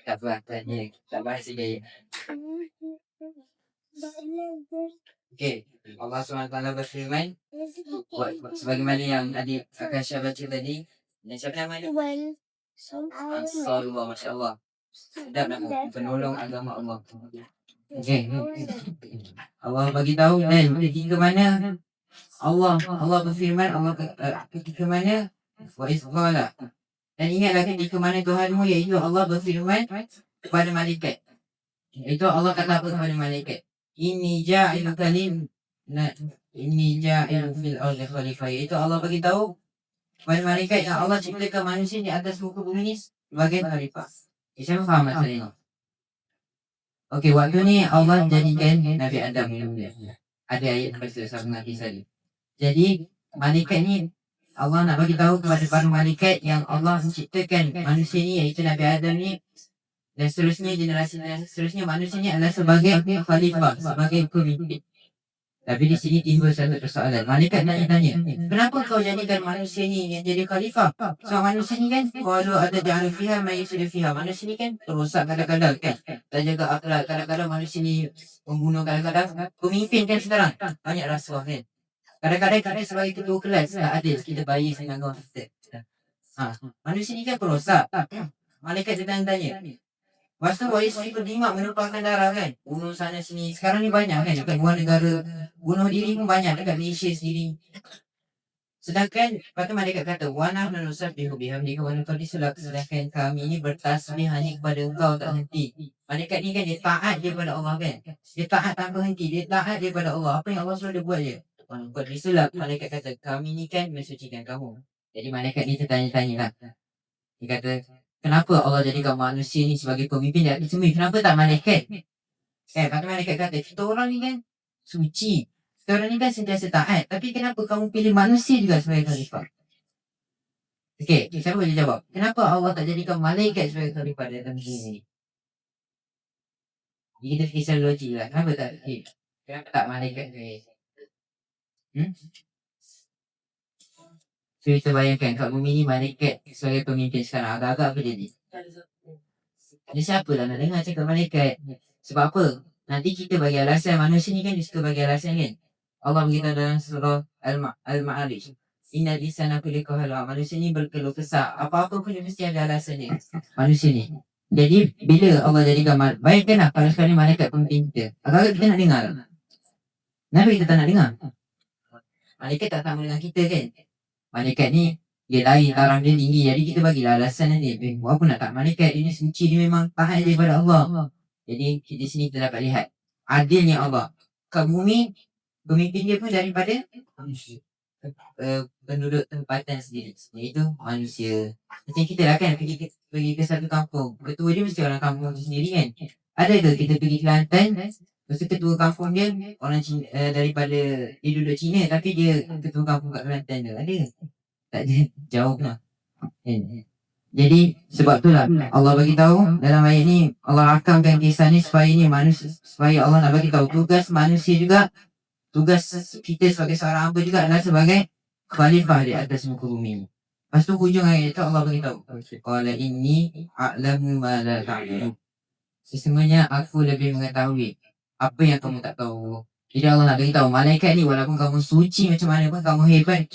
Tak apa, tak bahas gaya. Okey, Allah SWT berfirman sebagaimana yang adik Akasha baca tadi. Dan siapa nama dia? Ansarullah, Masya Allah. Sedap nama, penolong agama Allah. Okey, Allah bagi tahu ketika mana Allah berfirman, ketika mana wa izqala. Dan ingatlah ketika mana Tuhanmu iaitu Allah berfirman kepada malaikat. Itu Allah kata apa kepada malaikat? Inni ja'ilun fil ardi khalifah. Itu Allah bagi tahu kepada malaikat yang Allah ciptakan manusia di atas muka bumi ni sebagai khalifah. Siapa faham maksud ini? Okey, waktu ni Allah jadikan Nabi Adam ni. Ada ayat pasal sama Nabi tadi. Jadi malaikat ni Allah nak bagi tahu kepada para malaikat yang Allah menciptakan manusia ni iaitu Nabi Adam ni, dan seterusnya generasi seterusnya manusia ni adalah sebagai khalifah, sebagai pemimpin. Tapi di sini timbul satu persoalan. Malaikat tanya, kenapa kau jadikan manusia ni yang jadi khalifah? So manusia ni kan, kalau ada ja'al fiha ma yusri fiha. Manusia ni kan terosak kadang-kadang kan. Tak jaga akhlak, kadang-kadang manusia ni membunuh, kadang-kadang pemimpin kan sekarang. Banyak rasuah kan. Kadang-kadang kita sebagai ketua kelas tak adil, kita bayar dengan kawan kita. Manusia ni kan perosak. Malaikat dia tanya. Lepas tu isteri berdimak menumpahkan darah kan. Bunuh sana sini. Sekarang ni banyak kan dekat luar negara. Bunuh diri pun banyak dekat Malaysia sendiri. Sedangkan lepas tu malaikat kata, wa nahnu nusabbihu bihamdika wa nuqaddisu lak. Sedangkan kami ni bertasbih hanya kepada engkau tak henti. Malaikat ni kan dia taat daripada Allah kan. Dia taat tanpa henti. Dia taat daripada Allah. Apa yang Allah suruh dia buat je. Nuqaddisu lak. Malaikat kata, kami ni kan mensucikan kamu. Jadi malaikat ni tertanya-tanya lah. Dia kata, kenapa Allah jadikan manusia ni sebagai pemimpin di atas bumi? Kenapa tak malaikat? Kata malaikat kata, kita orang ni kan suci. Kita orang ni kan sentiasa taat. Tapi kenapa kamu pilih manusia juga sebagai khalifah? Okey, siapa boleh jawab? Kenapa Allah tak jadikan malaikat sebagai khalifah di atas bumi ni? Jadi kita fikir secara logik lah. Kenapa tak? Kenapa tak malaikat sebagai? So kita bayangkan kat bumi ni malaikat sebagai pemimpin sekarang. Agak-agak apa jadi? Dia siapa lah nak dengar cakap malaikat? Sebab apa? Nanti kita bagi alasan. Manusia ni kan dia suka bagi alasan kan. Allah beritahu dalam surah Al-Ma'arij, Inna lisana kulika halwa. Manusia ni berkeluh kesah. Apa-apa pun dia mesti ada alasan dia. Manusia ni. Jadi bila Allah jadikan bayangkanlah kalau sekali malaikat pemimpin kita. Agak-agak kita nak dengar. Kenapa kita tak nak dengar? Malaikat tak sama dengan kita kan. Malaikat ni dia lain, taraf dia tinggi. Jadi kita bagilah alasan dia. Apa nak tak malaikat dia ni suci, dia memang taat daripada Allah. Jadi di sini kita dapat lihat adilnya Allah. Kat bumi pemimpin dia pun daripada penduduk tempatan sendiri, iaitu manusia. Macam kita lah kan pergi ke satu kampung, ketua dia mesti orang kampung tu sendiri kan. Ada ke kita pergi Kelantan, lepas tu ketua kampung dia orang Cina, daripada dia duduk Cina tapi dia ketua kampung kat Kelantan tu? Ada ke? Tak ada, jauh lah. Jadi sebab tu lah Allah bagi tahu dalam ayat ni, Allah rakamkan kisah ni supaya Allah nak bagi tahu tugas manusia juga, tugas kita sebagai seorang hamba juga adalah sebagai khalifah di atas muka bumi ni. Lepas tu hujung ayat tu Allah bagi tahu, qala inni a'lamu ma la ta'lamun. Sesungguhnya aku lebih mengetahui apa yang kamu tak tahu. Jadi Allah nak bagi tahu malaikat ni walaupun kamu suci macam mana pun, kamu hebat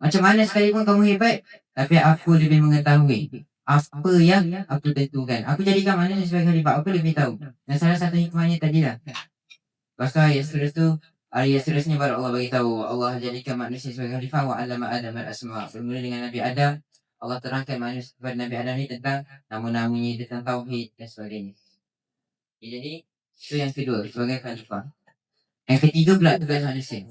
macam mana sekalipun kamu hebat, tapi aku lebih mengetahui apa yang aku tentukan. Aku jadikan manusia sebagai khalifah, aku lebih tahu. Dan salah satu hikmahnya tadilah. Lepas tu ayat seterusnya baru Allah bagi tahu Allah jadikan manusia sebagai khalifah wa 'allama Adam al-asma'. Bermula dengan Nabi Adam, Allah terangkan manusia kepada Nabi Adam ni tentang nama-namanya, tentang tauhid dan sebagainya. Jadi itu yang kedua sebagai khalifah. Yang ketiga pula tugas manusia.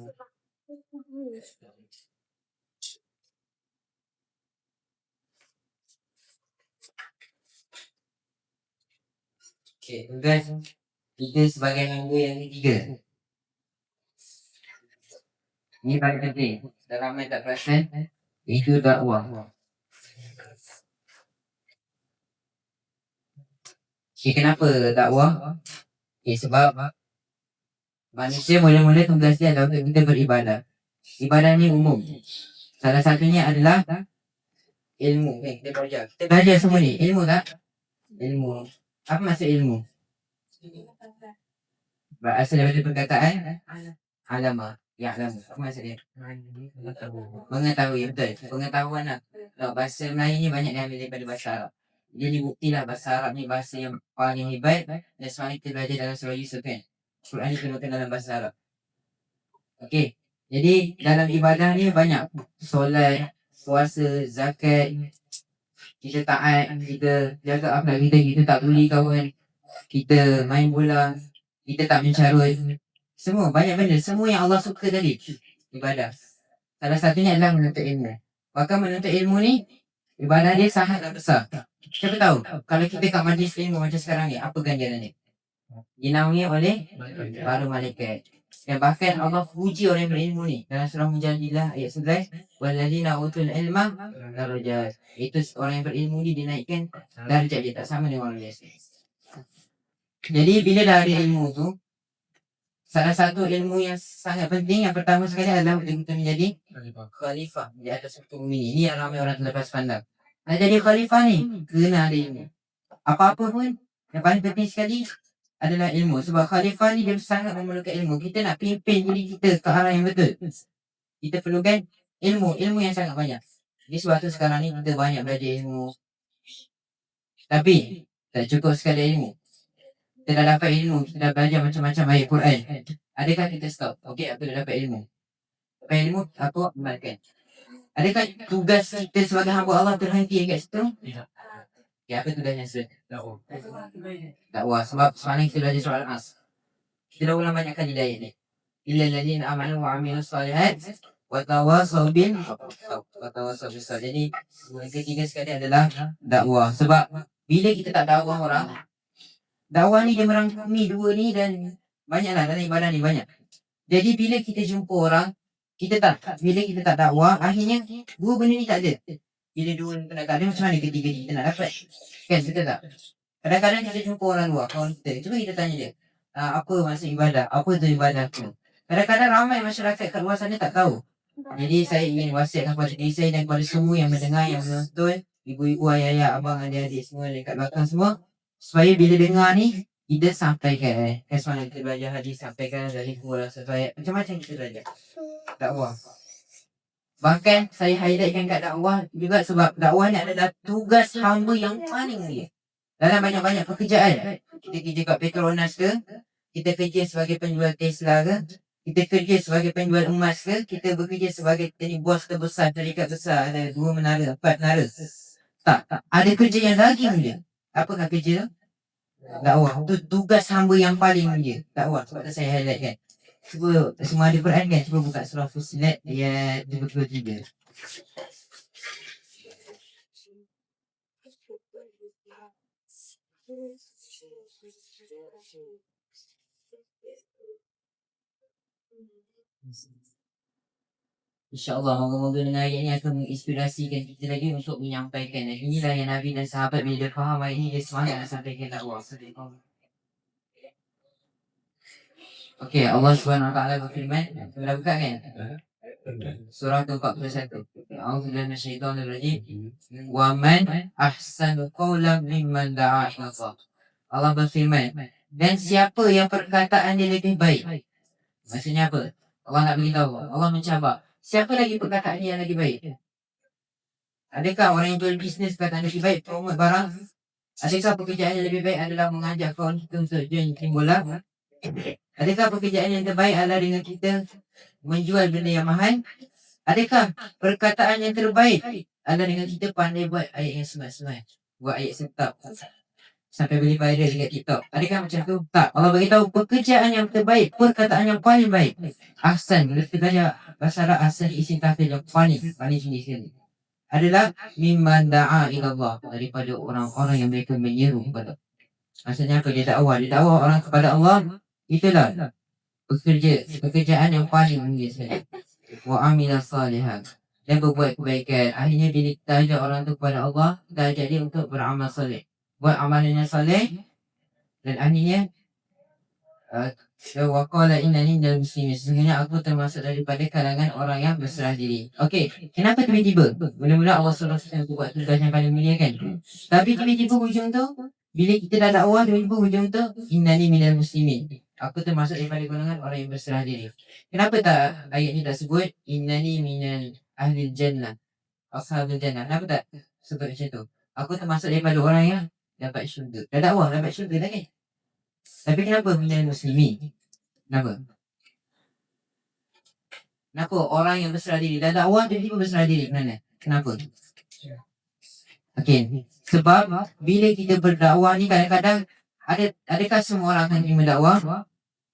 Okay, tugas kita sebagai hamba yang ketiga. Ini paling penting. Dalam ramai tak perasan, itu dakwah. Okay, kenapa dakwah? Okay, sebab manusia mula-mula tugas dia adalah untuk kita beribadah. Ibadah ni umum. Salah satunya adalah ilmu. Kita belajar semua ni, ilmu tak? Ilmu. Apa maksud ilmu? Berasal daripada perkataan alama. Ya, alama. Apa maksud dia? Mengetahui, betul. Pengetahuan lah. Bahasa Melayu ni banyak diambil daripada bahasa Arab. Jadi buktilah bahasa Arab ni bahasa yang paling hebat. Dan semalam kita belajar dalam surah Yusuf kan. Quran ni keluarkan dalam bahasa Arab. Okey. Jadi dalam ibadah ni banyak. Solat, puasa, zakat. Kita taat, kita jaga akhlak kita, kita tak buli kawan. Kita main bola, kita tak mencarut. Semua, banyak benda. Semua yang Allah suka tadi. Ibadah. Salah satunya adalah menuntut ilmu. Bahkan menuntut ilmu ni, ibadah dia sangatlah besar. Siapa tahu, kalau kita kat majlis ilmu macam sekarang ni, apa ganjaran ni? Dinaungi oleh para malaikat. Dan bahkan Allah puji orang yang berilmu ni. Dalam surah Mujadilah ayat 11. Walladzina utul ilma darajat. Itu orang yang berilmu ni dinaikkan darjat dia tak sama dengan orang biasa. Jadi bila dah ada ilmu tu, salah satu ilmu yang sangat penting yang pertama sekali adalah untuk kita menjadi khalifah di atas muka bumi. Ini yang ramai orang terlepas pandang. Nak jadi khalifah ni kena ada ilmu. Apa-apa pun yang paling penting sekali adalah ilmu. Sebab khalifah ni dia sangat memerlukan ilmu. Kita nak pimpin diri kita ke arah yang betul, kita perlukan ilmu. Ilmu yang sangat banyak. Jadi sebab tu sekarang ni kita banyak belajar ilmu. Tapi tak cukup sekali ilmu. Kita dah dapat ilmu, kita dah belajar macam-macam ayat Quran. Adakah kita stop? Okey, aku dah dapat ilmu. Dapat ilmu, aku amalkan. Adakah tugas kita sebagai hamba Allah terhenti kat situ? Tidak. Ya, apa tugasnya Ustaz? Dakwah. Sebab semalam kita belajar soal As. Kita dah ulang banyak kali ayat ni. Illal ladzina amanu wa amilus solihat wa tawassaw bil sabr. Jadi yang ketiga sekali adalah dakwah. Sebab bila kita tak dakwah orang, dakwah ni dia merangkumi dua ni dan banyaklah dalam ibadah ni banyak. Jadi bila kita jumpa orang, bila kita tak dakwah, akhirnya dua benda ni tak ada. Bila dua ni tak ada, macam mana ketiga ni kita nak dapat? Kan, betul tak? Kadang-kadang kita jumpa orang luar, kawan kita. Cuba kita tanya dia, apa maksud ibadah? Apa tu ibadah tu? Kadang-kadang ramai masyarakat kat luar sana tak tahu. Jadi saya ingin wasiatkan kepada diri saya dan kepada semua yang mendengar, yang menonton, ibu-ibu, ayah-ayah, abang, adik-adik semua dekat belakang semua, supaya bila dengar ni, kita sampaikan. Kan semalam kita belajar hadis, sampaikan dari kurang sesuai. Macam-macam kita belajar dakwah. Bahkan saya highlightkan kat dakwah juga sebab dakwah ni adalah tugas hamba yang paling mulia. Dalam banyak-banyak pekerjaan. Kita kerja kat Petronas ke, kita kerja sebagai penjual Tesla ke, kita kerja sebagai penjual emas ke, kita bekerja sebagai bos terbesar, syarikat besar, ada 2 menara, 4 menara. Tak. Ada kerja yang lagi mulia. Apakah kerja tu? Dakwah. Tu tugas hamba yang paling mulia. Dakwah. Sebab tu saya highlightkan. Cuba semua ada Quran kan? Cuba buka surah Fussilat ayat 23. InsyaAllah moga-moga dengan ayat ini akan menginspirasikan kita lagi untuk menyampaikan. Dan inilah yang Nabi dan sahabat bila dia faham ayat ini, dia semangat nak sampaikan dakwah. Okey, Allah SWT berfirman, kita dah buka kan? Surah ke-41. A'udzubillahi minasyaitonir rajim. Wa man ahsanu qawlan mimman da'a ila Allah. Allah berfirman, dan siapa yang perkataan dia lebih baik? Maksudnya apa? Allah nak beritahu, Allah mencabar. Siapa lagi perkataan dia yang lagi baik? Adakah orang yang jual bisnes perkataan lebih baik, promote barang? Adakah pekerjaan yang lebih baik adalah mengajak kawan kita untuk join tim bola? Adakah pekerjaan yang terbaik adalah dengan kita menjual benda yang mahal? Adakah perkataan yang terbaik adalah dengan kita pandai buat ayat yang smart-smart, buat ayat setap sampai boleh viral dekat TikTok? Adakah macam tu? Tak. Allah beritahu pekerjaan yang terbaik, perkataan yang paling baik, ahsan. Bila kita belajar bahasa Arab, ahsan isim tafdhil yang paling tinggi sekali adalah mimman da'a ila Allah, daripada orang-orang yang mereka menyeru kepada. Maksudnya apa? Dia dakwah orang kepada Allah. Itulah pekerjaan yang paling mulia sekali. Wa amila salihan, dan berbuat kebaikan. Akhirnya bila kita ajak orang tu kepada Allah, kita ajak dia untuk beramal salih, buat amalan yang salih. Dan akhirnya wa qala innani minal muslimin, sesungguhnya aku termasuk daripada kalangan orang yang berserah diri. Okey, kenapa tiba-tiba? Mula-mula Allah SWT buat tugas yang paling mulia kan? Tapi tiba-tiba hujung tu Bila kita dah dakwah, tiba-tiba hujung tu innani minal muslimin, aku termasuk daripada golongan orang yang berserah diri. Kenapa tak ayat ni tak sebut innani minal ahli jannah, ashabul jannah? Kenapa tak sebut macam tu? Aku termasuk daripada orang yang dapat syurga. Dah dakwah dapat syurga dah kan? Tapi kenapa minal muslimin? Kenapa? Kenapa orang yang berserah diri dah dakwah tiba-tiba berserah diri? Kenapa? Okey, sebab bila kita berdakwah ni kadang-kadang adakah semua orang akan terima dakwah?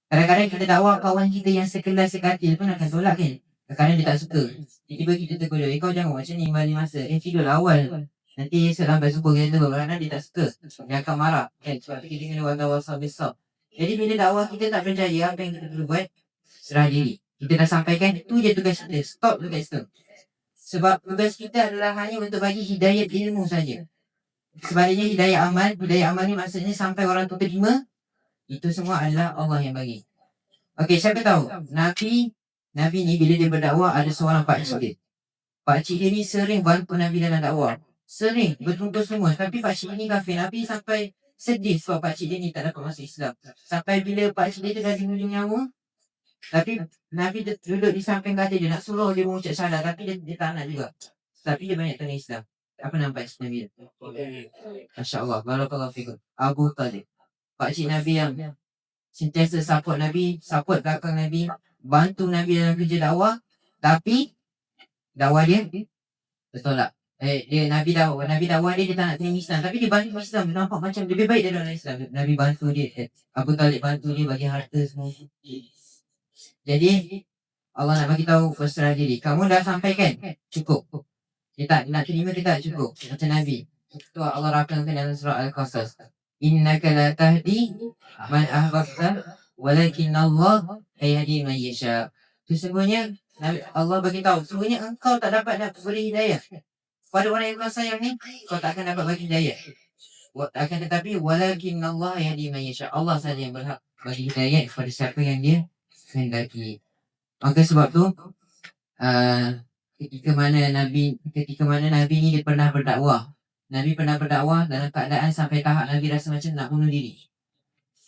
Kadang-kadang kita dakwah kawan kita yang sekelas sekatil pun akan tolak kan? Kadang-kadang dia tak suka. Tiba-tiba kita tegur dia, kau jangan macam ni balik masa. Tidur awal. Nanti sampai subuh kita tegur. Kadang-kadang dia tak suka. Dia akan marah kan? Sebab tu kita kena wasal besar. Jadi bila dakwah kita tak berjaya, apa yang kita perlu buat? Serah diri. Kita dah sampaikan, tu je tugas kita. Stop dekat situ. Sebab tugas kita adalah hanya untuk bagi hidayat ilmu saja. Sebaliknya hidayah amal ni maksudnya sampai orang tu terima, itu semua adalah Allah yang bagi. Okey, siapa tahu Nabi ni bila dia berdakwah ada seorang pakcik dia. Pakcik dia ni sering bantu Nabi dalam dakwah. Sering bertumpul semua. Tapi pakcik ni kafir. Nabi sampai sedih sebab pakcik dia ni tak dapat masuk Islam. Sampai bila pakcik dia tu dah di hujung nyawa, tapi Nabi duduk di samping katil dia nak suruh dia mengucap syahadat, tapi dia tak nak juga. Tapi dia banyak tengah Islam. Apa nampak Nabi dia? Masya Allah. Barakallahu fikum. Abu Talib, pakcik Nabi yang sentiasa support Nabi, support belakang Nabi, bantu Nabi dalam kerja dakwah. Tapi dakwah dia bertolak. Nabi dakwah dia tak nak terima Islam, tapi dia bantu Islam. Nampak macam lebih baik daripada Islam. Nabi bantu dia, Abu Talib bantu dia bagi harta semua. Jadi Allah nak bagi tahu berserah diri. Kamu dah sampaikan, cukup. Kita nak terima kita cukup. Macam Nabi. Itu Allah rakamkan dalam surah Al-Qasas. Innaka la tahdi man ahbabta walakin Allah yahdi man yasha. Sesungguhnya Allah bagi tahu, sesungguhnya engkau tak dapat beri hidayah pada orang yang kau sayang ni, kau tak akan dapat bagi hidayah. Akan tetapi walakin Allah yahdi man yasha. Allah saja yang berhak bagi hidayah kepada siapa yang dia kehendaki. Maka sebab tu ketika mana Nabi ni dia pernah berdakwah. Nabi pernah berdakwah dalam keadaan sampai tahap Nabi rasa macam nak bunuh diri.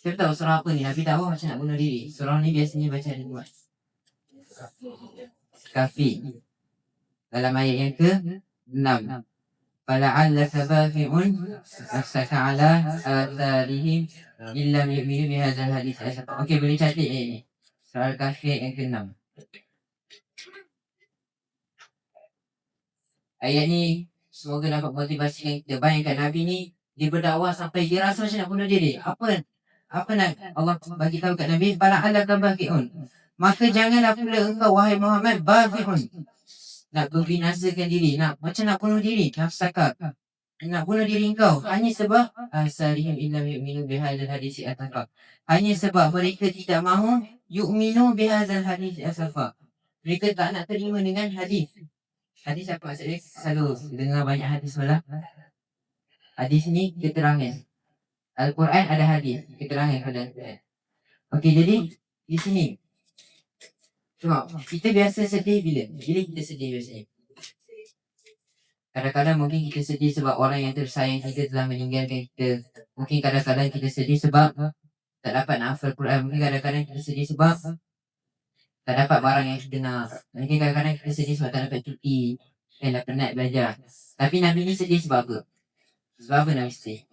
Kita tahu surah apa ni? Nabi dakwah macam nak bunuh diri. Surah ni biasanya baca di luar. Kafi. Dalam ayat yang ke-6. Fala'allaka bafi'un nafsaka ala atharihim illa yu'minu bihadzal hadits. Okey, boleh catat ni. Surah Kafi yang ke-6. Ayat ni semoga dapat motivasikan kita. Bayangkan Nabi ni dia berdakwah sampai dia rasa macam nak bunuh diri. Apa nak Allah bagi tahu kat Nabi? Fala'allaka bafi'un. Maka janganlah pula engkau wahai Muhammad bafi'un, nak berbinasakan diri, macam nak bunuh diri. Nafsaka, nak bunuh diri engkau hanya sebab asarihim illam yu'minu bihadzal hadits asafa. Hanya sebab mereka tidak mahu yu'minu bihadzal hadits asafa. Mereka tak nak terima dengan hadis. Hadis apa maksudnya? Selalu dengar banyak hadis malah. Hadis ni keterangan. Al-Quran ada hadis, keterangan pada Al-Quran. Okey, jadi di sini tengok, kita biasa sedih bila kita sedih biasanya. Kadang-kadang mungkin kita sedih sebab orang yang tersayang kita telah meninggalkan kita. Mungkin kadang-kadang kita sedih sebab tak dapat nak hafal Quran. Mungkin kadang-kadang kita sedih sebab tak dapat barang yang kita nak. Mungkin kadang-kadang kita sedih sebab tak dapat cuti dan dah penat belajar. Tapi Nabi ni sedih sebab apa? Sebab apa Nabi sedih?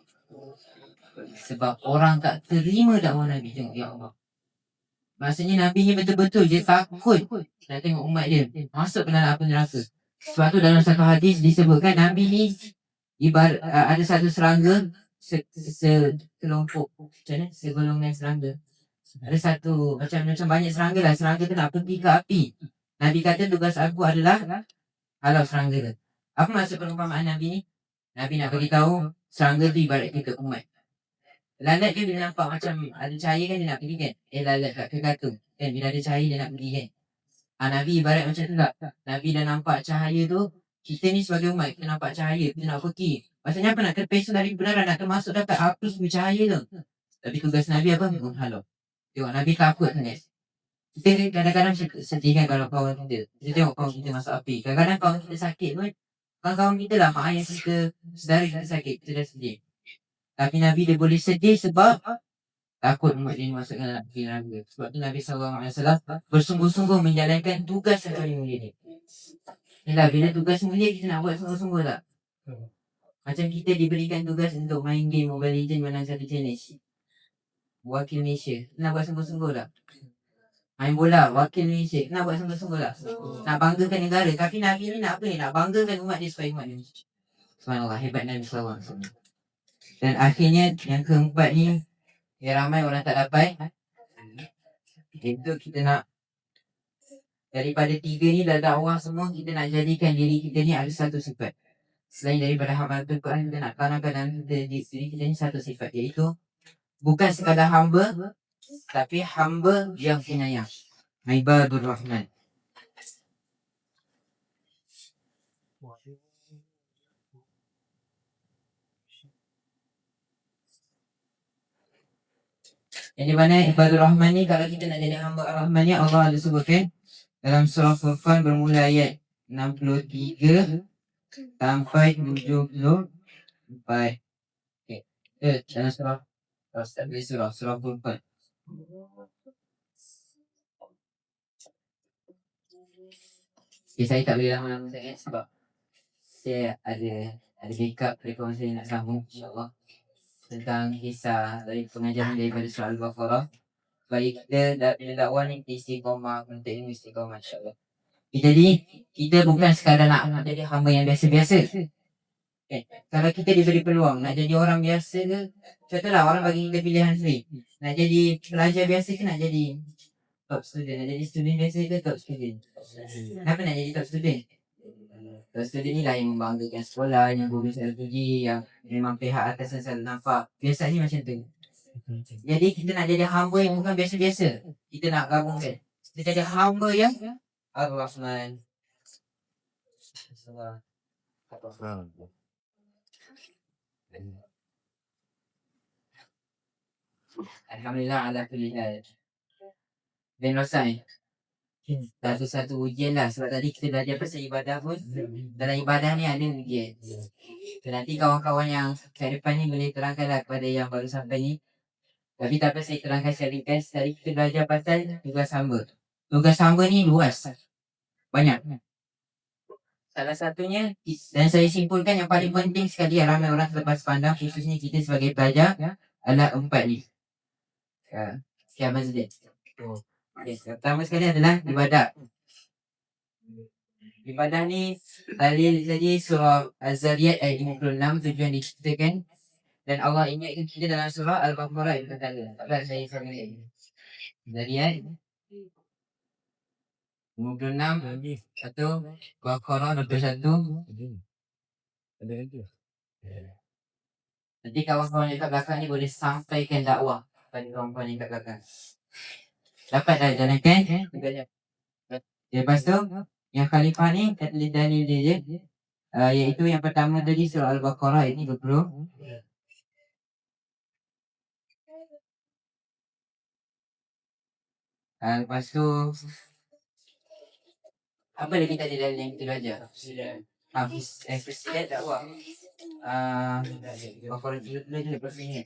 Sebab orang tak terima dakwah Nabi. Tengok, ya Allah. Maksudnya Nabi ni betul-betul dia takut nak tengok umat dia masuk ke dalam api neraka. Sebab tu dalam satu hadis disebutkan Nabi ni ibarat ada satu serangga sekelompok, macam mana? Segolongan serangga. Ada satu macam banyak serangga lah. Serangga tu nak pergi ke api. Nabi kata tugas aku adalah halau serangga tu. Apa maksud perumpamaan Nabi ni? Nabi nak beritahu serangga tu ibarat kita umat. Lalat dia bila nampak macam ada cahaya kan dia nak pergi kan. Lalat kat kekatung kan, bila ada cahaya dia nak pergi kan. Nabi ibarat macam tu tak. Nabi dah nampak cahaya tu. Kita ni sebagai umat, kita nampak cahaya, kita nak pergi. Maksudnya apa? Nak terpesong dari kebenaran, nak termasuk dapat api cahaya tu. Tapi tugas Nabi apa? Menghalau. Tengok Nabi takut kan. Kita kadang-kadang sedih kan kalau kawan kita. Kita tengok kawan kita masuk api. Kadang-kadang kawan kita sakit pun, kawan-kawan kita lah, mak ayah kita, saudara kita sakit, kita dah sedih. Tapi Nabi dia boleh sedih sebab takut umat dia masuk ke neraka. Sebab tu Nabi SAW bersungguh-sungguh menjalankan tugas yang paling mulia ni. Yalah, bila tugas mulia kita nak buat sungguh-sungguh tak? Macam kita diberikan tugas untuk main game Mobile Legends menang satu challenge. Wakil Malaysia, nak buat sungguh-sungguh tak? Main bola, wakil Malaysia, nak buat sungguh-sungguh tak? Nak banggakan negara. Tapi Nabi ni nak apa ni? Nak banggakan umat dia supaya umat dia. Subhanallah, hebat Nabi SAW. Dan akhirnya yang keempat ni, yang ramai orang tak dapat, itu kita nak daripada tiga ni dah dakwah semua, kita nak jadikan diri kita ni ada satu sifat. Selain daripada hafal Quran, kita nak tanamkan dalam diri kita ni satu sifat, iaitu bukan sekadar hamba, tapi hamba yang penyayang. Ibadur Rahman. Yang di mana Ibadur Rahman ni, kalau kita nak jadi hamba Ar-Rahman ni, Allah ada sebutkan dalam surah Furqan bermula ayat 63 sampai 74. Okay. Dalam surah Furqan. Okay, saya tak boleh lama-lama sangat sebab saya ada backup rekod saya nak sambung, insyaAllah, tentang kisah dari pengajaran daripada surah Al-Baqarah. Bagi kita bila dakwah ni istiqamah, untuk ilmu istiqamah, insyaAllah. Jadi kita bukan sekadar nak jadi hamba yang biasa-biasa. Kalau kita diberi peluang nak jadi orang biasa ke, contohlah orang bagi kita pilihan free, nak jadi pelajar biasa ke nak jadi top student, nak jadi student biasa ke top student. Kenapa nak jadi top student? Top student ni lah yang membanggakan sekolah, yang guru selalu puji, yang memang pihak atas selalu nampak. Biasanya macam tu. Jadi kita nak jadi hamba yang bukan biasa-biasa. Kita nak gabungkan. Kita jadi hamba yang Ar-Rahman. Alhamdulillah ala kulli hal. Dan selesai. Satu-satu ujian lah. Sebab tadi kita belajar pasal ibadah pun. Dalam ibadah ni ada ujian. So, nanti kawan-kawan yang kat depan ni boleh terangkan lah kepada yang baru sampai ni. Tapi tak apa, saya terangkan secara ringkas. Tadi kita belajar pasal tugas hamba. Tugas hamba ni luas. Banyak. Salah satunya, dan saya simpulkan yang paling penting sekali yang ramai orang terlepas pandang, khususnya kita sebagai pelajar, adalah 4 ni. Sekian Mazlid. Pertama sekali adalah ibadah. Ibadah ni tadi surah Az-Zariyat ayat 56 tujuan diceritakan. Dan Allah ingatkan kita dalam surah Al-Baqarah ayat pertama. Tak saya sama lagi. Zariyat 56 satu, Baqarah 21. Nanti kawan-kawan yang kat belakang ni boleh sampaikan dakwah pada kawan-kawan yang kat belakang. Dapat dah jalankan. Lepas tu yang khalifah ni kata dalil dia je, iaitu yang pertama tadi surah Al-Baqarah ayat 30. Lepas tu apa lagi tadi dalil yang kita belajar? Presiden dakwah. Baqarah 30 lepas ni.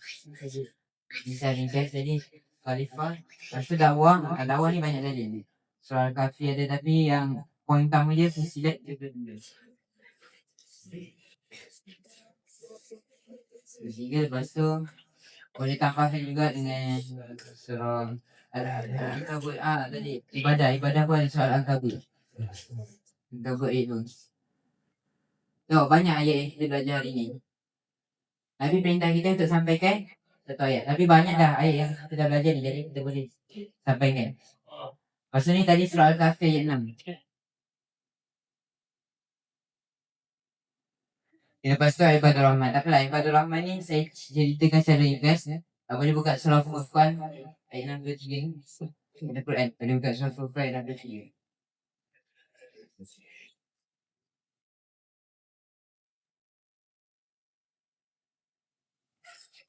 Bisa ringkas tadi khalifah. Lepas tu dakwah. Dakwah ni banyak dalil. Surah Al-Kahfi ada, tapi yang poin utama dia presiden dulu. Ketiga, lepas tu boleh tambahkan juga dengan surah Al-Kabut. Tadi ibadah pun ada surah Al-Kabut. Al-Kabut itu. Tengok banyak ayat yang kita belajar hari ni. Nabi perintah kita untuk sampaikan satu ayat. Tapi banyak dah ayat yang kita dah belajar ni, jadi kita boleh sampaikan. Lepas ni tadi surah Al-Kahfi ayat 6. Lepas tu Ibadur Rahman. Tak apalah, Ibadur Rahman ni saya ceritakan secara ringkas. Boleh buka surah Furqan ayat 63. Ada Quran. Boleh buka surah Furqan ayat 63.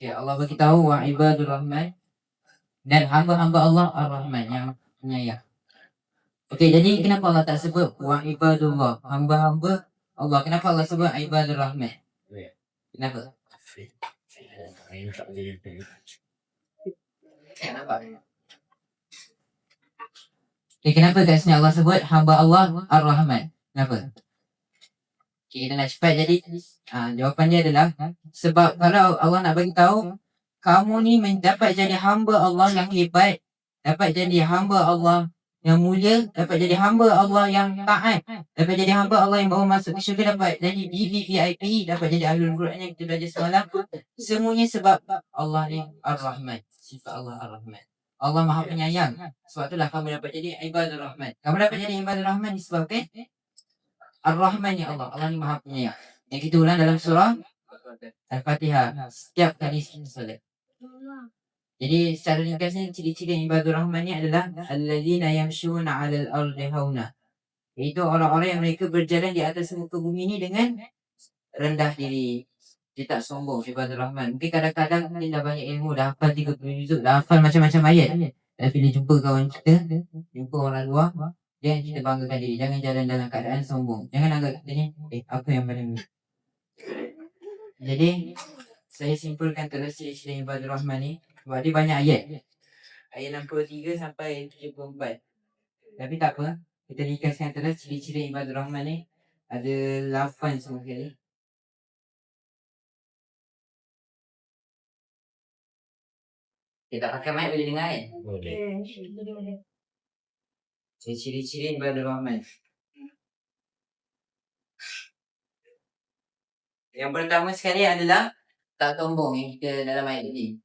Ya, Allah beritahu wa Ibadur Rahman, dan hamba-hamba Allah Ar-Rahman yang penyayang. Okey, jadi kenapa Allah tak sebut wa ibadullah, hamba-hamba Allah? Kenapa Allah sebut Ibadur Rahman? Kenapa? Nampak? Okay, kenapa kat sini Allah sebut hamba Allah Ar-Rahman? Kenapa? Okay, kita nak cepat jadi jawapan dia adalah sebab kalau Allah nak bagi tahu kamu ni dapat jadi hamba Allah yang hebat, dapat jadi hamba Allah yang mulia, dapat jadi hamba Allah yang taat, dapat jadi hamba Allah yang bawa masuk ke syurga, dapat jadi VIP, dapat jadi ahlul Quran yang kita belajar semalam. Semuanya sebab Allah ni Ar-Rahman. Sifat Allah Ar-Rahman. Allah Maha Penyayang. Sebab itulah kamu dapat jadi ibadur Rahman. Kamu dapat jadi ibadur Rahman disebabkan Ar-Rahman ya Allah. Allah ni Maha Penyayang. Yang kita ulang dalam surah Al-Fatihah setiap kali solat. Jadi secara ringkasnya ciri-ciri ibadur Rahman ni adalah allazina yamshuna 'alal ardi hauna. Iaitu orang-orang yang mereka berjalan di atas muka bumi ni dengan rendah diri. Dia tak sombong ibadur Rahman. Mungkin kadang-kadang dia dah banyak ilmu, dah hafal 30 juzuk, dah hafal macam-macam ayat. Tapi dia jumpa kawan kita, jumpa orang luar, jangan kita banggakan diri. Jangan jalan dalam keadaan sombong. Jangan anggap kita ni, apa yang pada ni. Jadi, saya simpulkan terus ciri-ciri ibadur Rahman ni. Sebab dia banyak ayat. Ayat 63 sampai 74. Tapi tak apa. Kita ringkaskan terus ciri-ciri ibadur Rahman ni. Ada 8 semua kali. Kita pakai mic boleh dengar kan? Boleh. Ciri-ciri ibadur Rahman. Yang pertama sekali adalah tak sombong yang kita dalam ayat tadi.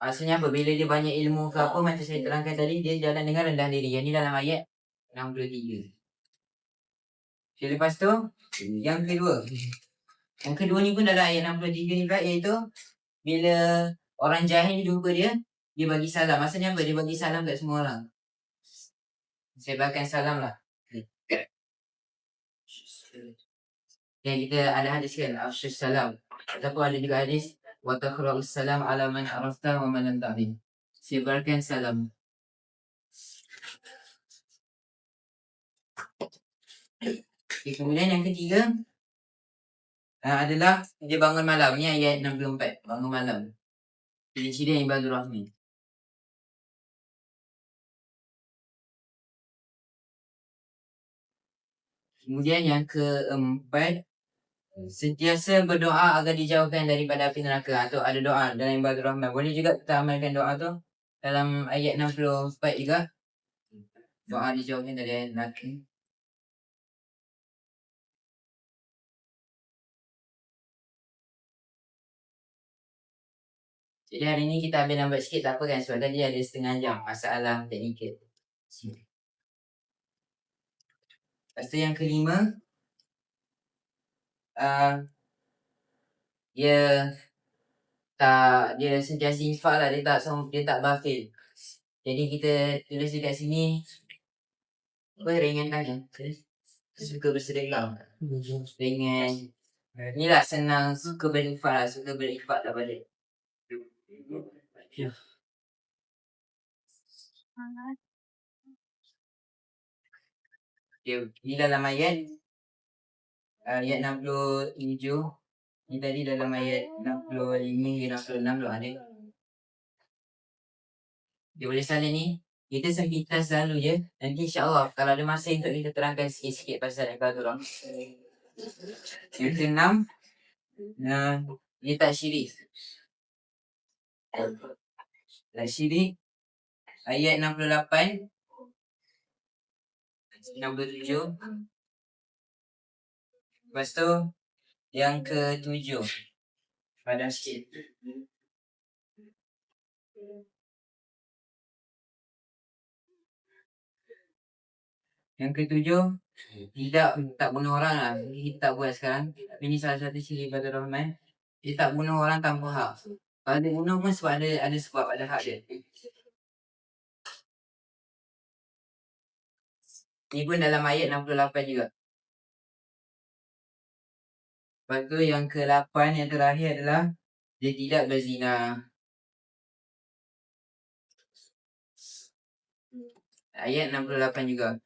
Maksudnya apa? Bila dia banyak ilmu ke apa, macam saya terangkan tadi, dia jalan dengan rendah diri. Yang ni dalam ayat 63. Okay, lepas tu, yang kedua. Yang kedua ni pun dalam ayat 63 ni pula, iaitu bila orang jahil jumpa dia, dia bagi salam. Maksudnya apa? Dia bagi salam kat semua orang. Saya bahkan salam lah. Yang kita ada hadis kan, Afshus salam. Ataupun ada juga hadis, wa taqra'us salam ala man arafta wa man lam ta'rif. Sebarkan salam. Okay, kemudian yang ketiga adalah dia bangun malam. Ni ayat 64, bangun malam. Ciri-ciri ibadur Rahman. Kemudian yang keempat, sentiasa berdoa agar dijauhkan daripada api neraka. Atau ada doa dalam ibadur Rahman. Boleh juga kita amalkan doa tu dalam ayat 64 juga. Doa dijauhkan dari neraka. Jadi hari ni kita ambil lambat sikit, tak apa kan? Sebab tadi ada setengah jam masalah teknikal. Lepas tu yang kelima, dia sentiasa infak lah, dia tak bakhil. Jadi kita tulis dekat sini ringankan suka bersedekah, ringan. Inilah senang, suka berinfak lah, suka berinfak tak balik. Ini dalam ayat 67. Ini tadi dalam ayat 65 hingga 66 doa dia. Dia boleh salin ni. Kita sepintas selalu je. Nanti insyaAllah kalau ada masa untuk kita terangkan sikit-sikit pasal ibadur Rahman. Yang keenam, dia tak syirik. Tak syirik. Ayat 68, 67. Lepas tu yang ke-7. Padam sikit. Yang ke-7, tak bunuh orang lah. Kita tak buat sekarang. Tapi ni salah satu ciri ibadur Rahman. Dia tak bunuh orang tanpa hak. Kalau dia bunuh pun sebab ada sebab, ada hak dia. Ni pun dalam ayat 68 juga. Lepas tu yang ke-8 yang terakhir adalah dia tidak berzina. Ayat 68 juga.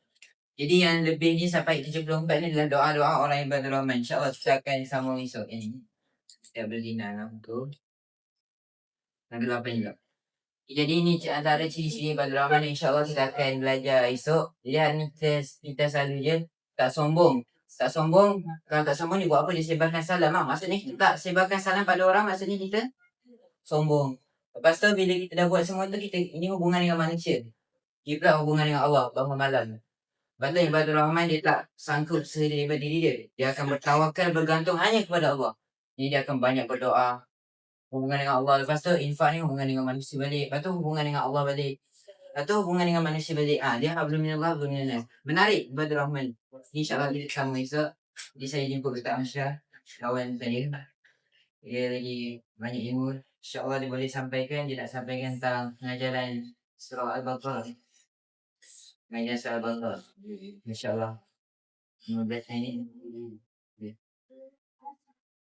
Jadi yang lebih ni sampai 74 ni adalah doa-doa orang ibadah Rahman. InsyaAllah kita akan sambung esok ini. Kita berzina tu. Nabi 8 juga. Jadi ini antara ciri-ciri ibadah Rahman. InsyaAllah kita akan belajar esok. Jadi hari ni kita selalu je tak sombong. Tak sombong. Kalau tak sombong ni buat apa? Dia sebarkan salam. Maksudnya kita tak sebarkan salam pada orang. Maksudnya kita sombong. Lepas tu bila kita dah buat semua tu, kita ini hubungan dengan manusia. Dia pula hubungan dengan Allah bangun malam. Lepas tu ibadah Rahman dia tak sangkut daripada diri dia. Dia akan bertawakal bergantung hanya kepada Allah. Jadi dia akan banyak berdoa. Hubungan dengan Allah. Lepas tu infak ni hubungan dengan manusia balik. Lepas tu hubungan dengan Allah balik. Lepas tu hubungan dengan manusia balik. Dia hablum minallah hablum minannas. Menarik ibadah Rahman. InsyaAllah kita sama esok. Jadi saya jemput Ustaz Amsyah, kawan saya. Dia lagi banyak ilmu. InsyaAllah dia boleh sampaikan. Dia nak sampaikan tentang pengajaran surah Al-Baqarah. Pengajaran surah Al-Baqarah. InsyaAllah. 15 hari ni.